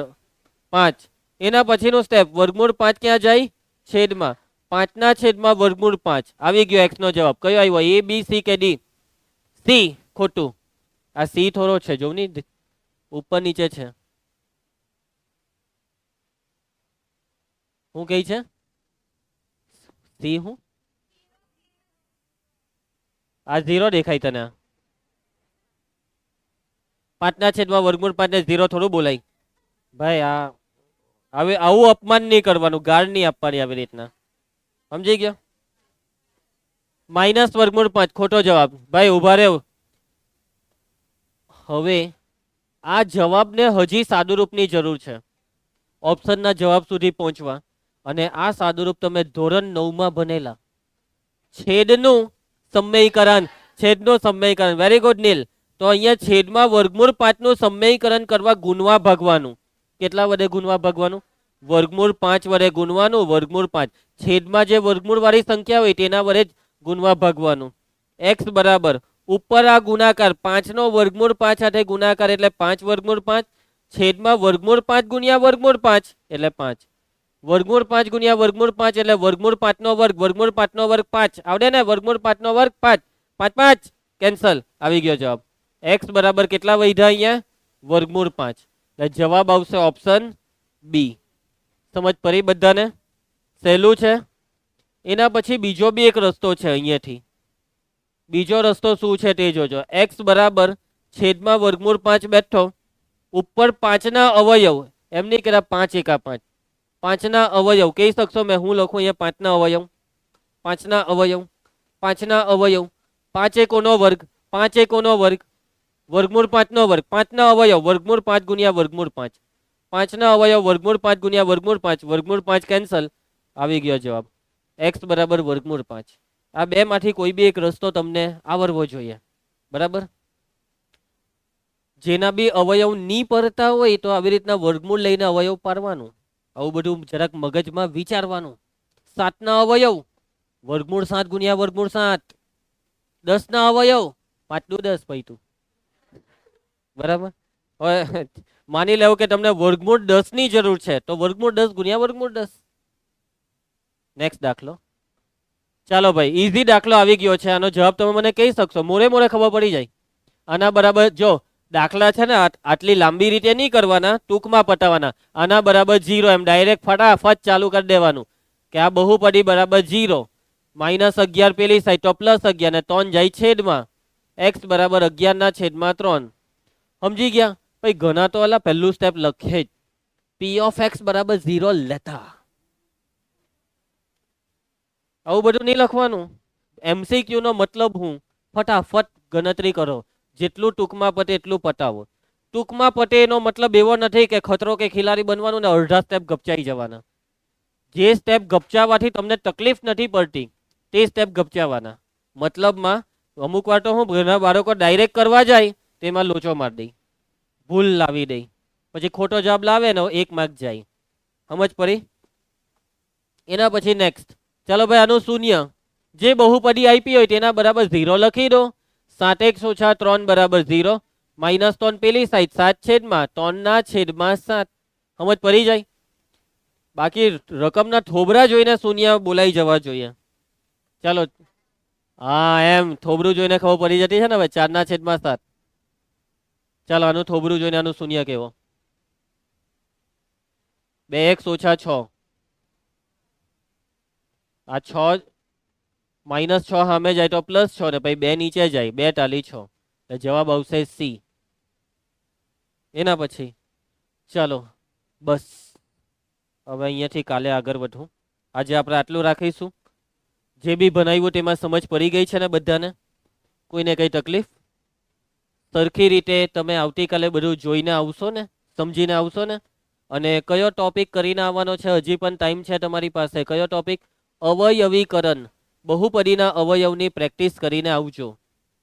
5. એના પછીનું સ્ટેપ વર્ગમૂળ 5 ક્યાં જાય? છેદમાં. 5/માં વર્ગમૂળ 5. આવી ગયો x નો જવાબ. કયો આવ્યો? a b c કે d? c. ખોટું. આ c થોડો છે જો ની ઉપર નીચે છે. હું કઈ છે c? હું આ 0 દેખાય તને? 5/માં વર્ગમૂળ 5 ને 0 થોડું બોલાય ભાઈ. આ હવે આવું અપમાન નહીં કરવાનું, ગાળ નહીં આપવાની આવી રીતના. સમજી ગયો? -વર્ગમૂળ 5 ખોટો જવાબ. ભાઈ ઉભા રહેવ. હવે આ જવાબને હજી સાદુરૂપની જરૂર છે ઓપ્શનના જવાબ સુધી પહોંચવા. અને આ સાદુરૂપ તમે ધોરણ 9 માં ભણેલા. છેદનું સમયકરણ. છેદનું સમયકરણ. વેરી ગુડ નીલ. તો અહીંયા છેદમાં વર્ગમૂળ 5 નું સમયકરણ કરવા ગુણવા ભાગવાનું. કેટલા વડે ગુણવા ભાગવાનું? વર્ગમૂળ 5 વડે ગુણવાનું. વર્ગમૂળ 5 છેદમાં જે વર્ગમૂળ વાળી સંખ્યા હોય તેના વડે જ ગુણવા ભાગવાનું. x બરાબર ઉપર આ ગુણાકાર 5 નો વર્ગમૂળ 5 સાથે ગુણાકાર એટલે 5 વર્ગમૂળ 5 છેદમાં વર્ગમૂળ 5 ગુણ્યા વર્ગમૂળ 5 એટલે 5 વર્ગમૂળ 5 ગુણ્યા વર્ગમૂળ 5 એટલે વર્ગમૂળ 5 નો વર્ગ. વર્ગમૂળ 5 નો વર્ગ 5 આવડે ને? વર્ગમૂળ 5 નો વર્ગ 5 5 5 કેન્સલ. આવી ગયો જવાબ. x બરાબર કેટલા વધ્યા અહીંયા? વર્ગમૂળ 5. એટલે જવાબ આવશે ઓપ્શન બી. સમજ પડી બધાને? સહેલું છે. એના પછી બીજો બી એક રસ્તો છે અહીંયાથી. બીજો રસ્તો શું છે તે જોજો. x બરાબર છેદમાં વર્ગમૂળ 5 બેઠો ઉપર 5 ના અવયવ એમ નહીં કહેતા 5 એકા 5 5 ના અવયવ કહી શકશો? મેં હું લખું અહીંયા 5 ના અવયવ 5 ના અવયવ 5 ના અવયવ 5 એકોનો વર્ગ 5 એકોનો વર્ગ વર્ગમૂળ 5 નો વર્ગ 5 ના અવયવ વર્ગમૂળ 5 ગુણ્યા વર્ગમૂળ 5 5 ના અવયવ વર્ગમૂળ 5 ગુણ્યા વર્ગમૂળ 5 વર્ગમૂળ 5 કેન્સલ. આવી ગયો જવાબ. x બરાબર વર્ગમૂળ 5. આ બે માંથી કોઈ બી એક રસ્તો તમને આવડવો જોઈએ. બરાબર. જેના બી અવયવ ની પડતા હોય તો આવી રીતના વર્ગમૂળ લઈને અવયવ પાડવાનું. આવું બધું જરાક મગજમાં વિચારવાનું. 7 ના અવયવ વર્ગમૂળ 7 ગુણ્યા વર્ગમૂળ 7 10 ના અવયવ 5 નું 10 પૈતું. બરાબર. હવે માની લેવું કે તમને વર્ગમૂળ 10 ની જરૂર છે તો વર્ગમૂળ 10 ગુણ્યા વર્ગમૂળ 10. નેક્સ્ટ દાખલો. ચાલો ભાઈ, ઈઝી દાખલો આવી ગયો છે. આનો જવાબ તમે મને કહી શકશો? મોરે મોરે ખબર પડી જાય. આના બરાબર જો દાખલા છે ને આટલી લાંબી રીતે નહીં કરવાના, ટૂંકમાં પતાવવાના. આના બરાબર 0 એમ ડાયરેક્ટ ફટાફટ ચાલુ કરી દેવાનું કે આ બહુપદી બરાબર 0 -11 પેલી સાઈડ તો +11 ને 3 જાય છેદમાં x બરાબર 11 ના છેદમાં 3. સમજી ગયા? ભાઈ ઘણા તો અલા પહેલું સ્ટેપ લખે જ p ઓફ x બરાબર 0 લેતા. આવું બધું નહીં લખવાનું. MCQ નો મતલબ હું ફટાફટ ગણતરી કરો. જેટલું ટૂંકમાં પતે એટલું પતાવો. ટૂંકમાં પતે એનો મતલબ એવો નથી કે ખતરો કે ખિલાડી બનવાનું ને અડધા સ્ટેપ ગપચાઈ જવાના. જે સ્ટેપ ગપચાવવાથી તમને તકલીફ નથી પડતી તે સ્ટેપ ગપચાવવાના. મતલબમાં અમુક વાર તો હું ઘણા બાળકો ડાયરેક્ટ કરવા જાય તેમાં લોચો મારી દઈ, ભૂલ લાવી દઈ, પછી ખોટો જવાબ લાવે ને 1 માર્ક જાય. સમજ પડી? એના પછી નેક્સ્ટ. ચાલો ભાઈ, આનું શૂન્ય જે બહુપદી આપી હોય તેના બરાબર 0 લખી દો. 7x - 3 બરાબર 0 -3 પેલી સાઈડ 7 છેદમાં 3 ના છેદમાં 7. સમજ પડી જાય? બાકી રકમના થોબરા જોઈને શૂન્ય બોલાઈ જવા જોઈએ. ચાલો, હા એમ થોબરું જોઈને ખબર પડી જતી છે ને હવે 4 ના છેદમાં 7. ચાલો આનું થોબરું જોઈને આનું શૂન્ય કેવો? 2x - 6 આ 6 -6 સામે જાય તો +6 ને પછી 2 નીચે જાય 2 ટાલી 6 એટલે જવાબ આવશે C. એના પછી ચાલો બસ હવે અહીંયાથી કાલે આગળ વધું. આજે આપણે આટલું રાખીશું. જે બી ભણાવ્યું તેમાં સમજ પડી ગઈ છે ને બધાને? કોઈને કઈ તકલીફ? સરખી રીતે તમે આવતીકાલે બધું જોઈને આવશો ને, સમજીને આવશો ને? અને કયો ટોપિક કરીને આવવાનો છે? હજી પણ ટાઈમ છે તમારી પાસે. કયો ટોપિક? અવયવીકરણ. બહુપદીના અવયવની પ્રેક્ટિસ કરીને આવજો.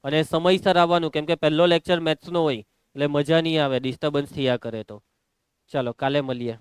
અને સમયસર આવવાનું, કેમ કે પહેલો લેક્ચર મેથ્સનો હોય એટલે મજા નહીં આવે, ડિસ્ટર્બન્સ થયા કરે તો. ચાલો કાલે મળીએ.